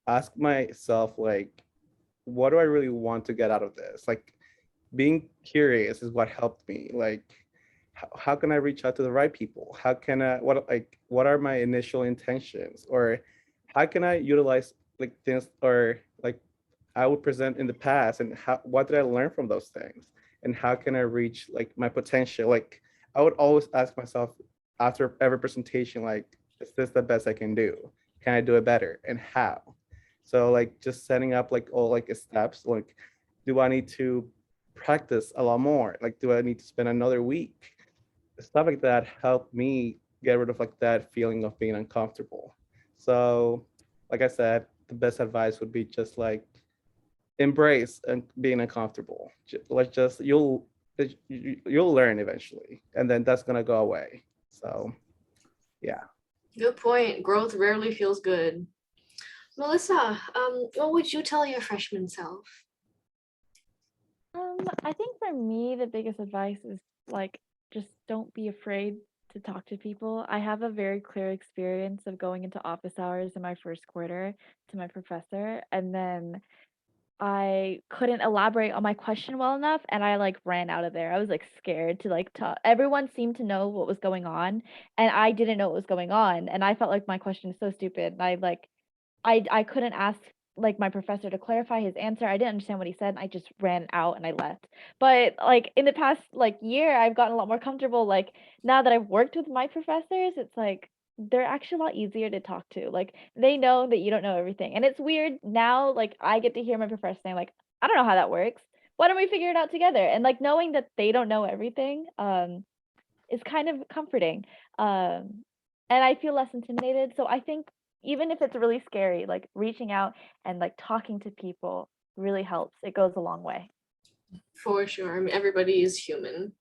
ask myself like, what do I really want to get out of this? Like being curious is what helped me. Like how can I reach out to the right people? How can I what are my initial intentions? Or how can I utilize like things or like I would present in the past, and what did I learn from those things? And how can I reach like my potential? Like I would always ask myself after every presentation, like, is this the best I can do? Can I do it better? And how? So like just setting up like all like steps, like do I need to practice a lot more? Like do I need to spend another week? Stuff like that helped me get rid of like that feeling of being uncomfortable. So like I said, the best advice would be just like embrace and being uncomfortable. Let's just you'll learn eventually, and then that's gonna go away. So yeah. Good point. Growth rarely feels good. Melissa, what would you tell your freshman self? I think for me, the biggest advice is like just don't be afraid to talk to people. I have a very clear experience of going into office hours in my first quarter to my professor, and then I couldn't elaborate on my question well enough, and I like ran out of there. I was like scared to like talk. Everyone seemed to know what was going on, and I didn't know what was going on, and I felt like my question is so stupid. And I couldn't ask like my professor to clarify his answer. I didn't understand what he said, and I just ran out and I left. But like in the past like year, I've gotten a lot more comfortable. Like now that I've worked with my professors, it's like they're actually a lot easier to talk to. Like they know that you don't know everything. And it's weird now, like I get to hear my professor saying, like, I don't know how that works. Why don't we figure it out together? And like knowing that they don't know everything is kind of comforting. And I feel less intimidated. So I think even if it's really scary, like reaching out and like talking to people really helps. It goes a long way. For sure. I mean, everybody is human.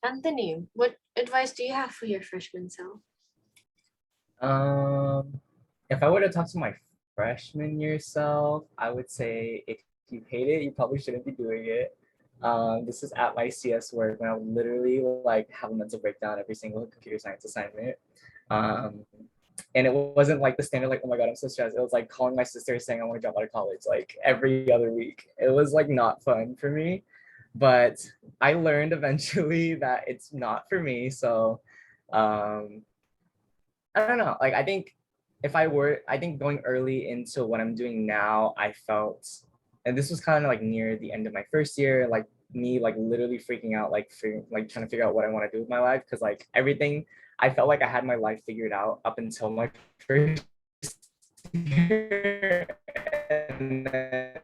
Anthony, what advice do you have for your freshman self? If I were to talk to my freshman year self, I would say if you hate it, you probably shouldn't be doing it. This is at my CS work when I would literally like have a mental breakdown every single computer science assignment. And it wasn't like the standard, like, oh my God, I'm so stressed. It was like calling my sister saying I want to drop out of college like every other week. It was like not fun for me, but I learned eventually that it's not for me. So I don't know. Like, I think I think going early into what I'm doing now, I felt, and this was kind of like near the end of my first year, like me, like literally freaking out, like trying to figure out what I want to do with my life. Cause like everything, I felt like I had my life figured out up until my first year. And then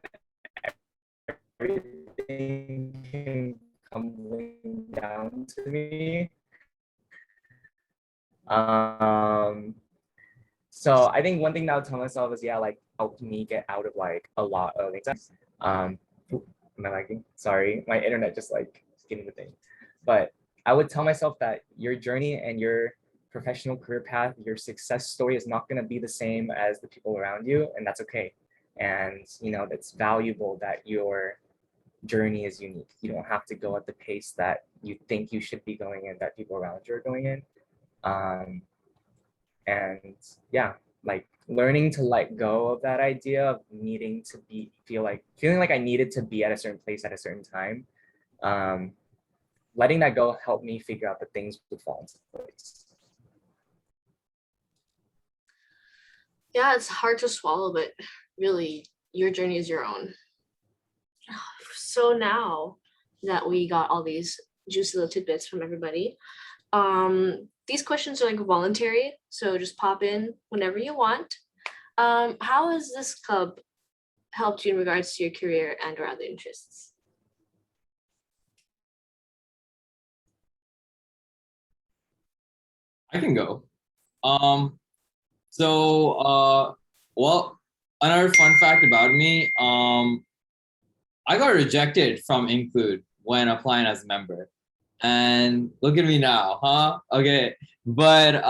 everything came tumbling down to me. So I think one thing that I would tell myself is, yeah, like helped me get out of like a lot of anxiety. Am I lagging? Sorry, my internet just like getting the thing. But I would tell myself that your journey and your professional career path, your success story is not going to be the same as the people around you, and that's okay. And you know, it's valuable that your journey is unique. You don't have to go at the pace that you think you should be going in, that people around you are going in. And yeah, like learning to let go of that idea of needing to feeling like I needed to be at a certain place at a certain time. Letting that go helped me figure out that things would fall into place. Yeah, it's hard to swallow, but really, your journey is your own. So now that we got all these juicy little tidbits from everybody, these questions are like voluntary, so just pop in whenever you want. How has this club helped you in regards to your career and or other interests? I can go. Well, another fun fact about me, I got rejected from Include when applying as a member. And look at me now, huh? Okay, but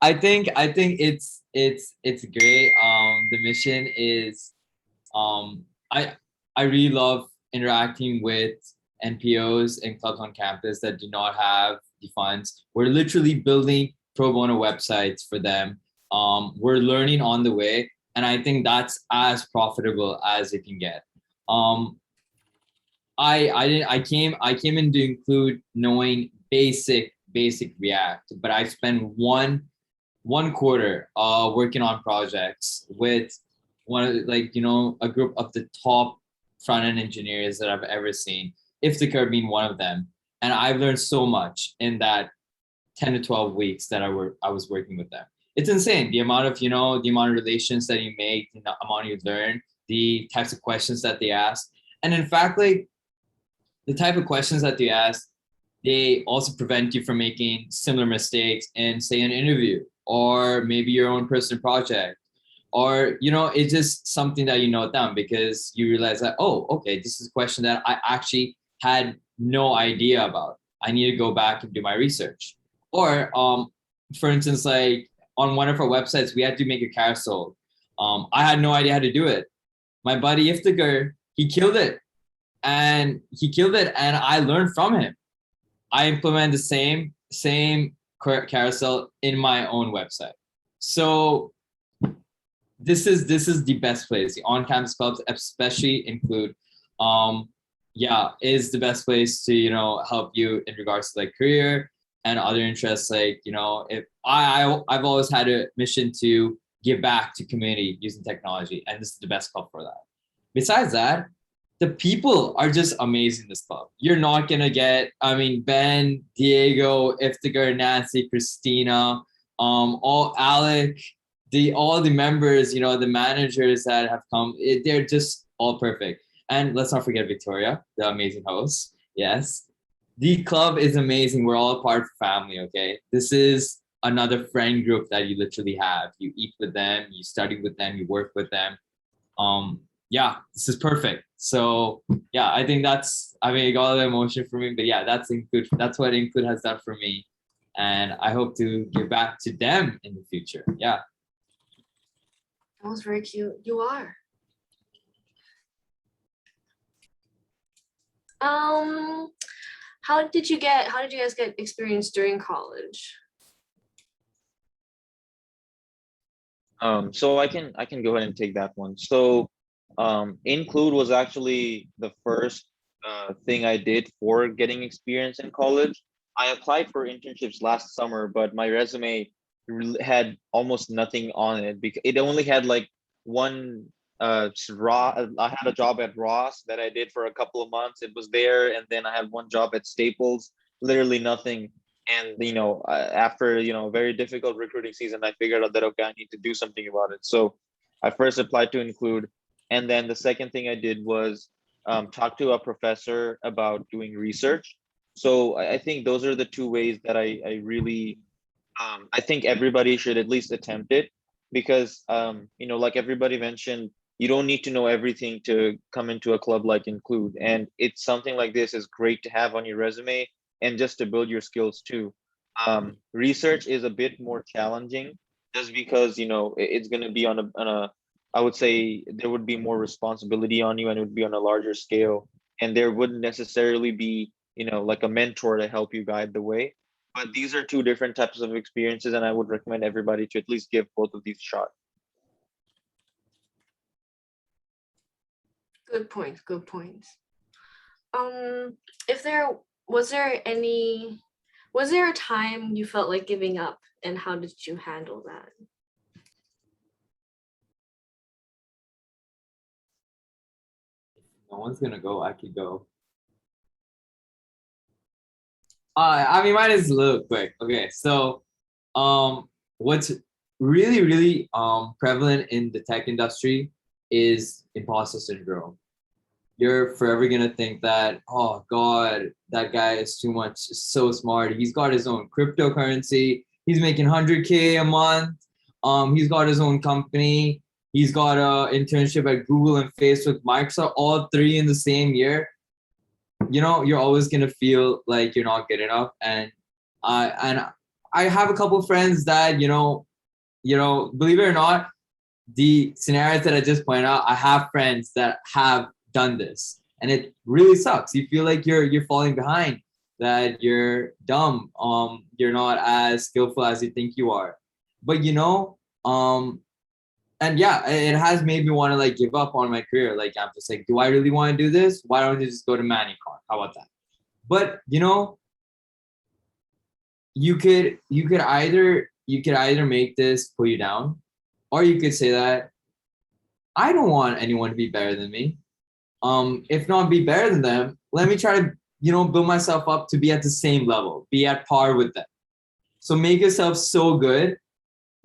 I think it's great. The mission is um, I I really love interacting with NPOs and clubs on campus that do not have the funds. We're literally building pro bono websites for them. We're learning on the way, and I think that's as profitable as it can get. Um, I came in to include knowing basic React, but I spent one quarter working on projects with a group of the top front end engineers that I've ever seen, Iftekhar being one of them. And I've learned so much in that 10 to 12 weeks that I was working with them. It's insane the amount of relations that you make, the amount you learn, the types of questions that they ask. And in fact, like the type of questions that they ask, they also prevent you from making similar mistakes in, say, an interview or maybe your own personal project. Or, it's just something that you note down because you realize that, oh, okay, this is a question that I actually had no idea about. I need to go back and do my research. Or, for instance, like on one of our websites, we had to make a carousel. I had no idea how to do it. My buddy Iftekhar, he killed it. And I learned from him. I implement the same carousel in my own website. So this is the best place. The on-campus clubs, especially include, is the best place to help you in regards to like career and other interests. Like if I've always had a mission to give back to community using technology, and this is the best club for that. Besides that, the people are just amazing in this club. You're not gonna get, Ben, Diego, Iftekhar, Nancy, Christina, all Alec, all the members, the managers that have come, they're just all perfect. And let's not forget Victoria, the amazing host. Yes, the club is amazing. We're all part of family. Okay, this is another friend group that you literally have. You eat with them, you study with them, you work with them. This is perfect. So I think I got all the emotion for me, but that's what Include has done for me. And I hope to give back to them in the future. Yeah. That was very cute. You are. How did you guys get experience during college? So I can go ahead and take that one. So Include was actually the first thing I did for getting experience in college. I applied for internships last summer, but my resume had almost nothing on it because it only had like one I had a job at Ross that I did for a couple of months. It was there, and then I had one job at Staples, literally nothing. And after a very difficult recruiting season, I figured out that okay, I need to do something about it. So I first applied to Include, and then the second thing I did was talk to a professor about doing research. So I think those are the two ways that I really I think everybody should at least attempt it because like everybody mentioned, you don't need to know everything to come into a club like Include, and it's something like this is great to have on your resume and just to build your skills too. Research is a bit more challenging just because it's going to be on a I would say there would be more responsibility on you and it would be on a larger scale, and there wouldn't necessarily be like a mentor to help you guide the way. But these are two different types of experiences, and I would recommend everybody to at least give both of these a shot. Good point. Good points. Was there a time you felt like giving up, and how did you handle that? No one's gonna go. I could go. Mine is a little quick. Okay, so what's really prevalent in the tech industry is imposter syndrome. You're forever gonna think that, oh God, that guy is too much, so smart. He's got his own cryptocurrency. He's making 100K a month. He's got his own company. He's got an internship at Google and Facebook, Microsoft, all three in the same year. you're always gonna feel like you're not good enough. And I have a couple of friends that, believe it or not, the scenarios that I just pointed out, I have friends that have done this, and it really sucks. You feel like you're falling behind, that you're dumb, you're not as skillful as you think you are. But and yeah, it has made me want to like give up on my career. Like I'm just like, do I really want to do this? Why don't you just go to ManiCon? How about that? But you could either make this pull you down, or you could say that I don't want anyone to be better than me. If not be better than them, let me try to build myself up to be at the same level, be at par with them. So make yourself so good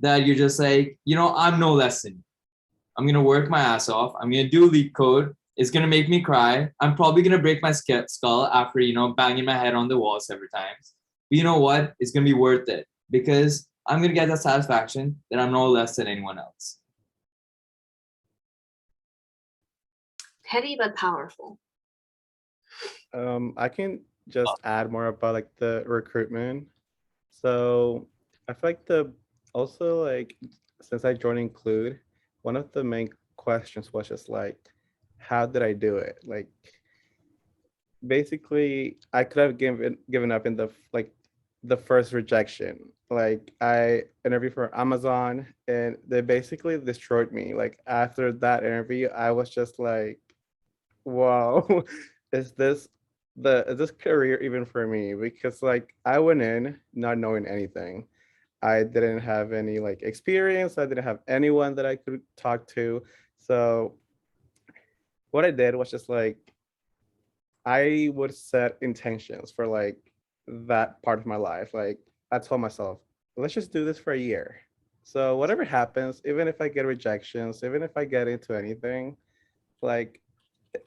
that you're just like, I'm no less than you. I'm gonna work my ass off. I'm gonna do leak code. It's gonna make me cry. I'm probably gonna break my skull after banging my head on the wall several times. But you know what? It's gonna be worth it, because I'm gonna get that satisfaction that I'm no less than anyone else. Petty but powerful. I can just add more about like the recruitment. So I feel like also like since I joined Include, one of the main questions was just like, how did I do it? Like basically I could have given up in the first rejection. Like I interviewed for Amazon and they basically destroyed me. Like after that interview, I was just like, wow, is this career even for me? Because like I went in not knowing anything. I didn't have any like experience. I didn't have anyone that I could talk to. So what I did was just like I would set intentions for like that part of my life. Like I told myself, let's just do this for a year. So whatever happens, even if I get rejections, even if I get into anything, like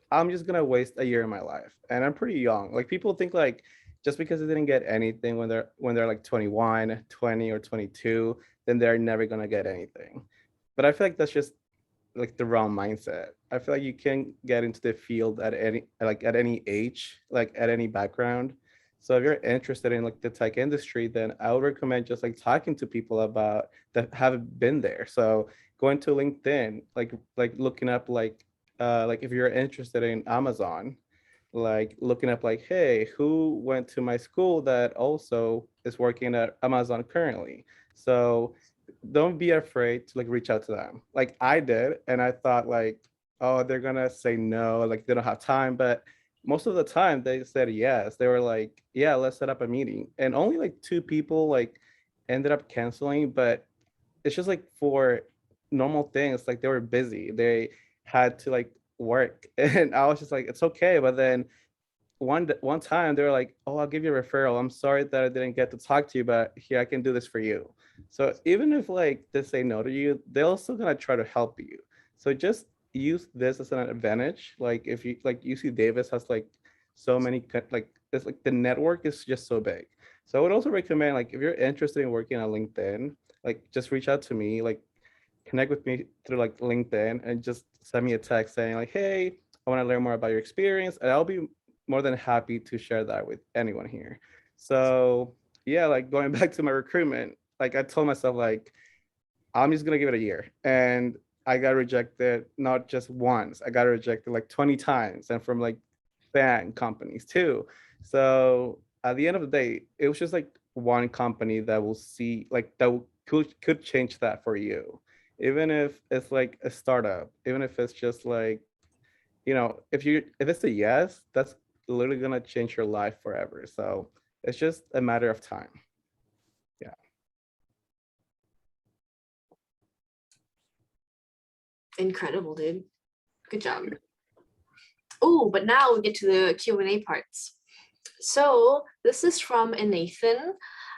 I'm just gonna waste a year in my life. And I'm pretty young. Like people think like just because they didn't get anything when they're like 21, 20 or 22, then they're never gonna get anything. But I feel like that's just like the wrong mindset. I feel like you can get into the field at any age, like at any background. So if you're interested in like the tech industry, then I would recommend just like talking to people about that have been there. So going to LinkedIn, like looking up like if you're interested in Amazon, like looking up like, hey, who went to my school that also is working at Amazon currently? So don't be afraid to like reach out to them. Like I did, and I thought like, oh, they're gonna say no, like they don't have time. But most of the time they said yes. They were like, yeah, let's set up a meeting. And only like 2 people like ended up canceling, but it's just like for normal things, like they were busy. They had to like work. And I was just like, it's okay. But then one time they were like, oh, I'll give you a referral. I'm sorry that I didn't get to talk to you, but here, I can do this for you. So even if like they say no to you, they're also gonna try to help you. So just use this as an advantage. Like if you like UC Davis has like so many like it's like the network is just so big. So I would also recommend like if you're interested in working on LinkedIn, like just reach out to me, like connect with me through like LinkedIn and just send me a text saying like, hey, I want to learn more about your experience. And I'll be more than happy to share that with anyone here. So yeah, like going back to my recruitment, like I told myself like, I'm just gonna give it a year. And I got rejected not just once, I got rejected like 20 times and from like FAANG companies too. So at the end of the day, it was just like one company that will see like could change that for you. Even if it's like a startup, even if it's just like, if it's a yes, that's literally gonna change your life forever. So it's just a matter of time. Yeah. Incredible, dude. Good job. Oh, but now we get to the Q&A parts. So this is from Nathan.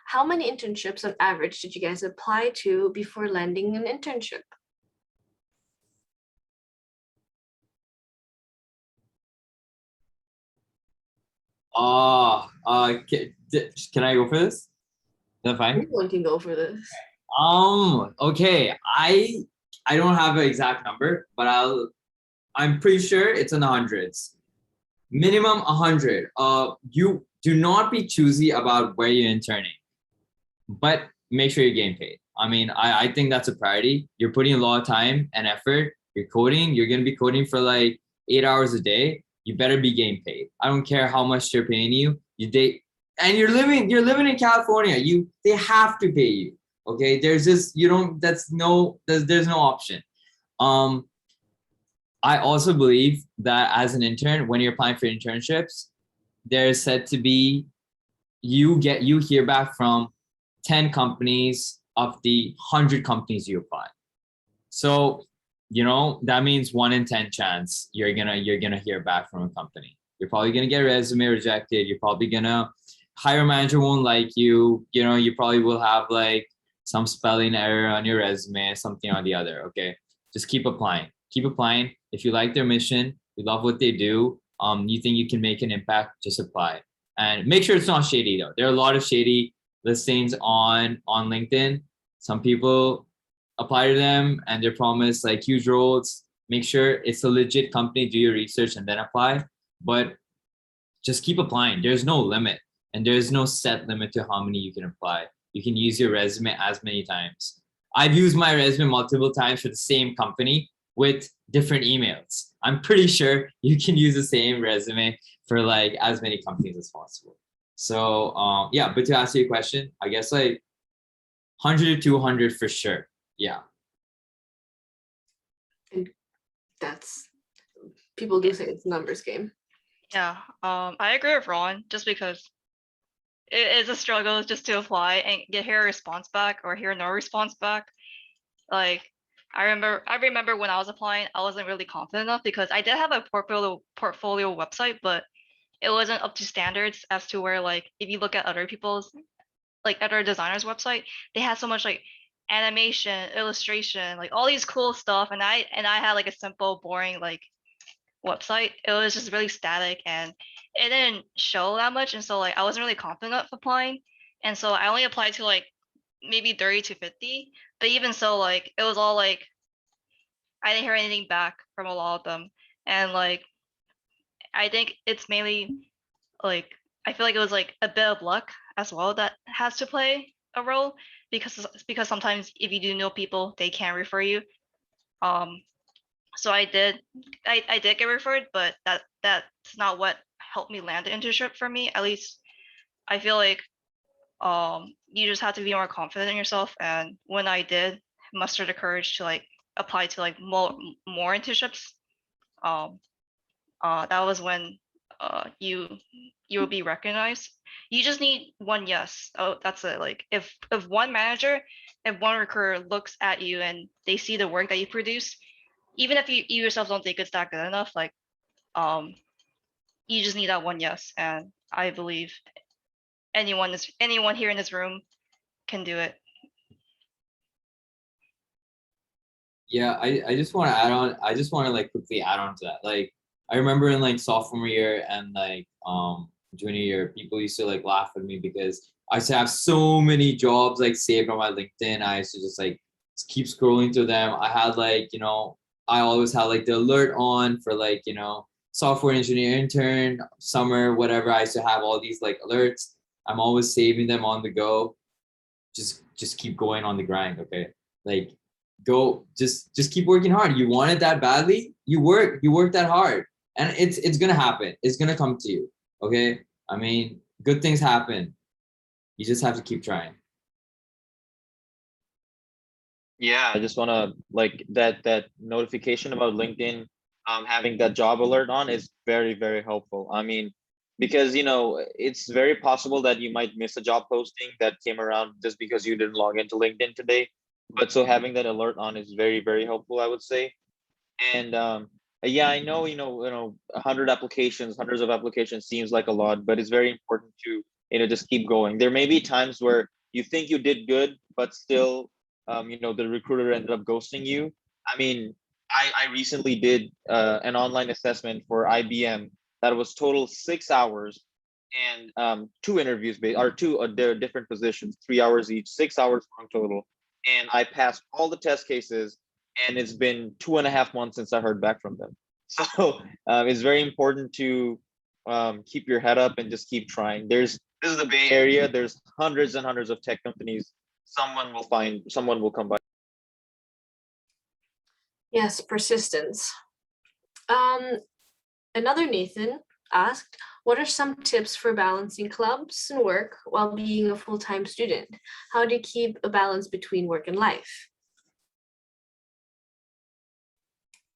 How many internships on average did you guys apply to before landing an internship? Can I go for this? Is that fine? Anyone can go for this. Okay. I don't have an exact number, but I'm pretty sure it's in the hundreds. Minimum 100. You do not be choosy about where you're interning, but make sure you're getting paid. I mean, I think that's a priority. You're putting a lot of time and effort. You're coding. You're going to be coding for like 8 hours a day. You better be getting paid. I don't care how much they're paying you. And you're living in California. They have to pay you. Okay. There's just, there's no option. I also believe that as an intern, when you're applying for internships, there's said to be, you hear back from 10 companies of the 100 companies you apply. So, that means 1 in 10 chance you're gonna hear back from a company. You're probably gonna get a resume rejected. You're probably gonna, hire manager won't like you. You probably will have like some spelling error on your resume, something or the other. Okay, just keep applying. Keep applying. If you like their mission, you love what they do, you think you can make an impact, just apply. And make sure it's not shady though. There are a lot of shady listings on LinkedIn. Some people apply to them and they're promised like huge roles. Make sure it's a legit company, do your research and then apply. But just keep applying. There's no limit and there's no set limit to how many you can apply. You can use your resume as many times. I've used my resume multiple times for the same company with different emails. I'm pretty sure you can use the same resume for like as many companies as possible. So yeah, but to answer your question, I guess like 100 to 200 for sure. Yeah. And that's, people do say it's a numbers game. Yeah, I agree with Ron, just because it is a struggle just to apply and hear a response back or hear no response back. Like, I remember when I was applying, I wasn't really confident enough because I did have a portfolio website, but it wasn't up to standards as to where, like, if you look at other people's, like other designers' website, they had so much like animation, illustration, like all these cool stuff, and I had like a simple, boring like website. It was just really static and it didn't show that much, and so like I wasn't really confident of applying, and so I only applied to like maybe 30 to 50, but even so, like it was all like I didn't hear anything back from a lot of them, and like I think it's mainly like I feel like it was like a bit of luck as well that has to play a role, because sometimes if you do know people, they can refer you. So I did get referred, but that's not what helped me land the internship for me. At least I feel like you just have to be more confident in yourself. And when I did muster the courage to like apply to like more internships, that was when you will be recognized. You just need one yes. Oh, that's it. Like if one manager, if one recruiter looks at you and they see the work that you produce, even if you yourself don't think it's that good enough, like you just need that one yes. And I believe anyone here in this room can do it. Yeah, I just want to add on. I just want to like quickly add on to that. Like I remember in like sophomore year and like junior year, people used to like laugh at me because I used to have so many jobs like saved on my LinkedIn. I used to just like keep scrolling through them. I had like, I always had like the alert on for like, software engineer intern, summer, whatever. I used to have all these like alerts. I'm always saving them on the go. Just keep going on the grind. Okay. Like go, just keep working hard. You want it that badly. You work that hard and it's going to happen. It's going to come to you. Okay. I mean, good things happen. You just have to keep trying. Yeah, I just want to like that notification about LinkedIn having that job alert on is very, very helpful. I mean, because it's very possible that you might miss a job posting that came around just because you didn't log into LinkedIn today. But so having that alert on is very, very helpful, I would say. And yeah, I know, 100 applications, hundreds of applications seems like a lot, but it's very important to, just keep going. There may be times where you think you did good, but still, the recruiter ended up ghosting you. I mean, I recently did an online assessment for IBM that was total 6 hours and 2 interviews, they're different positions, 3 hours each, 6 hours long total. And I passed all the test cases, and it's been 2.5 months since I heard back from them. So it's very important to keep your head up and just keep trying. This is the Bay Area. There's hundreds and hundreds of tech companies. Someone will come by. Yes, persistence. Another Nathan asked, what are some tips for balancing clubs and work while being a full-time student? How do you keep a balance between work and life?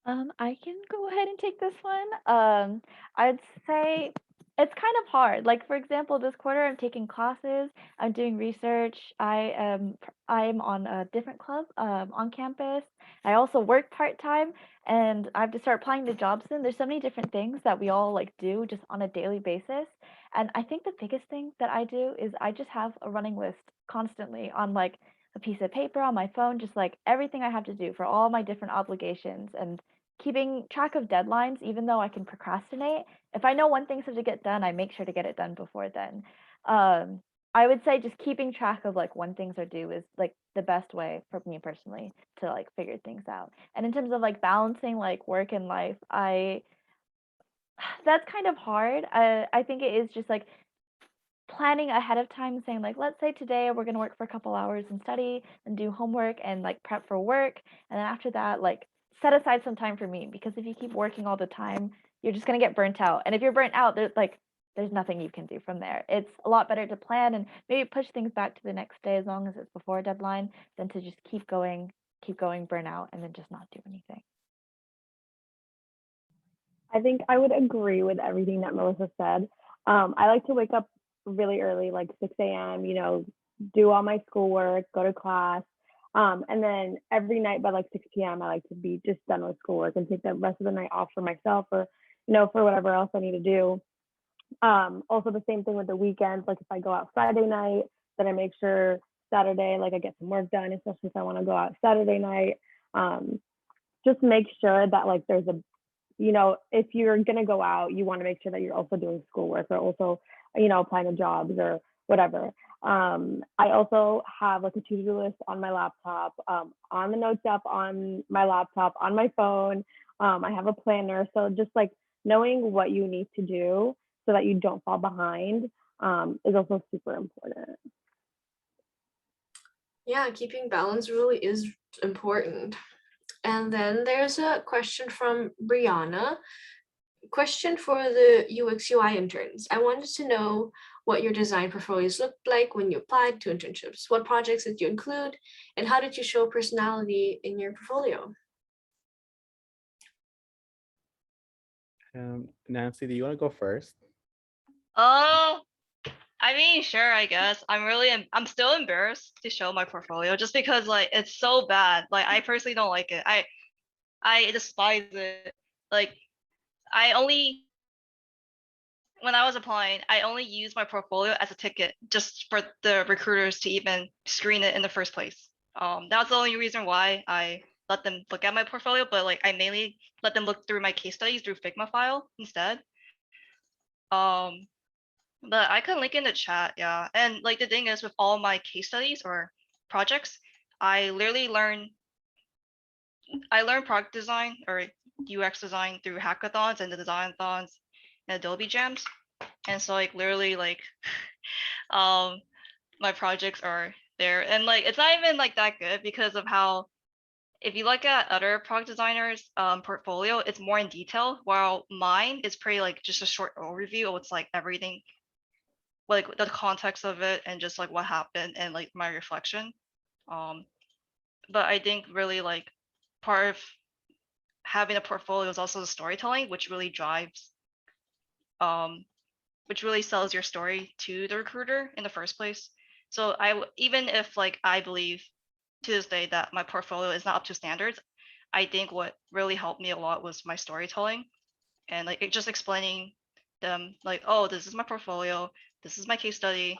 I can go ahead and take this one. I'd say it's kind of hard. Like for example, this quarter I'm taking classes, I'm doing research. I'm on a different club on campus. I also work part-time and I have to start applying to jobs soon. There's so many different things that we all like do just on a daily basis. And I think the biggest thing that I do is I just have a running list constantly on like a piece of paper on my phone, just like everything I have to do for all my different obligations and keeping track of deadlines, even though I can procrastinate. If I know when things have to get done, I make sure to get it done before then. I would say just keeping track of like when things are due is like the best way for me personally to like figure things out. And in terms of like balancing like work and life, that's kind of hard. I think it is just like planning ahead of time, saying like, let's say today we're gonna work for a couple hours and study and do homework and like prep for work, and then after that, like set aside some time for me, because if you keep working all the time, you're just gonna get burnt out. And if you're burnt out, there's nothing you can do from there. It's a lot better to plan and maybe push things back to the next day as long as it's before a deadline than to just keep going, burn out, and then just not do anything. I think I would agree with everything that Melissa said. I like to wake up really early, like 6 a.m., do all my schoolwork, go to class. And then every night by like 6 p.m., I like to be just done with schoolwork and take the rest of the night off for myself or, for whatever else I need to do. Also the same thing with the weekends. Like if I go out Friday night, then I make sure Saturday, like I get some work done, especially if I want to go out Saturday night. Just make sure that like there's a, if you're going to go out, you want to make sure that you're also doing schoolwork or also, applying to jobs or whatever. I also have like a to-do list on my laptop, on the notes app on my laptop, on my phone. I have a planner. So just like knowing what you need to do so that you don't fall behind is also super important. Yeah, keeping balance really is important. And then there's a question from Brianna. Question for the UX UI interns. I wanted to know what your design portfolios looked like when you applied to internships. What projects did you include, and how did you show personality in your portfolio? Nancy, do you want to go first? Oh, I mean, sure, I guess. I'm still embarrassed to show my portfolio just because like it's so bad. Like I personally don't like it. I despise it. Like when I was applying, I only used my portfolio as a ticket just for the recruiters to even screen it in the first place. That's the only reason why I let them look at my portfolio, but like I mainly let them look through my case studies through Figma file instead. But I can link in the chat, yeah. And like the thing is with all my case studies or projects, I learn product design or UX design through hackathons and the design-a-thons and Adobe Jams. And so like literally like my projects are there, and like it's not even like that good because of how if you look at other product designers portfolio, it's more in detail, while mine is pretty like just a short overview of what's like everything, like the context of it and just like what happened and like my reflection. But I think really like part of having a portfolio is also the storytelling, which really drives which really sells your story to the recruiter in the first place. So even if like I believe to this day that my portfolio is not up to standards, I think what really helped me a lot was my storytelling and like just explaining them like, oh, this is my portfolio, this is my case study,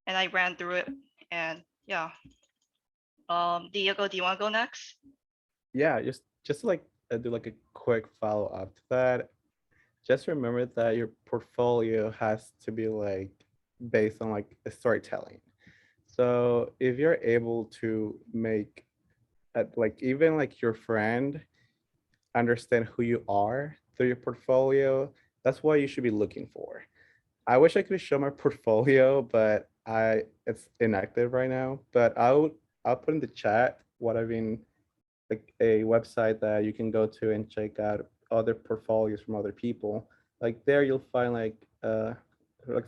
and I ran through it. And yeah. Diego, do you want to go next? Yeah, just like do like a quick follow up to that. Just remember that your portfolio has to be like based on like a storytelling. So if you're able to make like even like your friend understand who you are through your portfolio, That's what you should be looking for. I wish I could show my portfolio, but it's inactive right now. But I'll put in the chat what I've been, like a website that you can go to and check out other portfolios from other people. Like there you'll find like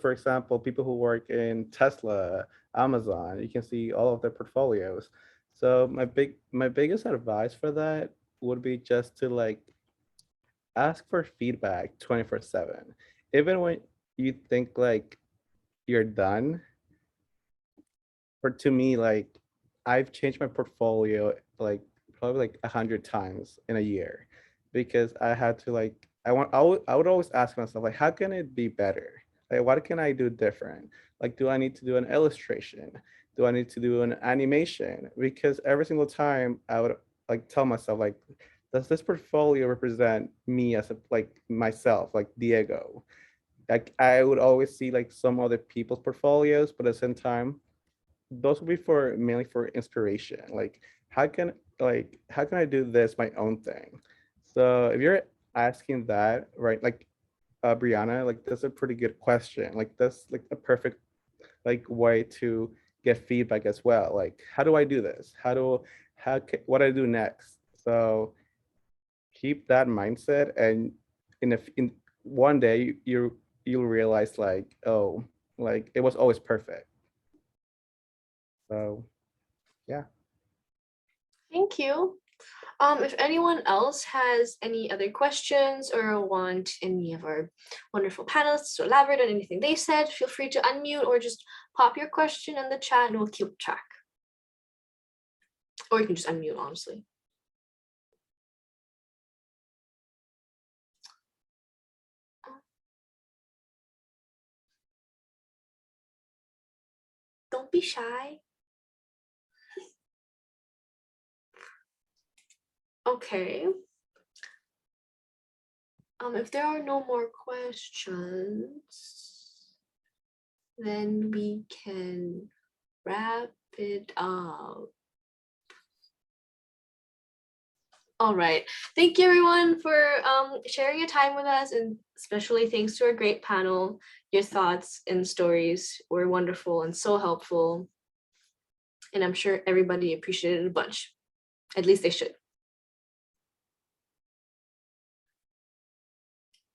for example, people who work in Tesla, Amazon, you can see all of their portfolios. So my biggest advice for that would be just to like ask for feedback 24/7. Even when you think like you're done, for to me, like I've changed my portfolio like probably like 100 times in a year because I had to like I would always ask myself like how can it be better? Like what can I do different? Like do I need to do an illustration? Do I need to do an animation? Because every single time I would like tell myself like does this portfolio represent me as a like myself like Diego? Like I would always see like some other people's portfolios, but at the same time those will be for mainly for inspiration. Like how can I do this my own thing? So if you're asking that, right, like Brianna, like that's a pretty good question. Like that's like a perfect like way to get feedback as well. Like how do I do this? What do I do next? So keep that mindset and in one day you'll realize like, oh, like it was always perfect. So yeah. Thank you. If anyone else has any other questions or want any of our wonderful panelists to elaborate on anything they said, feel free to unmute or just pop your question in the chat and we'll keep track. Or you can just unmute, honestly. Don't be shy. Okay. If there are no more questions, then we can wrap it up. All right. Thank you everyone for sharing your time with us, and especially thanks to our great panel. Your thoughts and stories were wonderful and so helpful. And I'm sure everybody appreciated it a bunch. At least they should.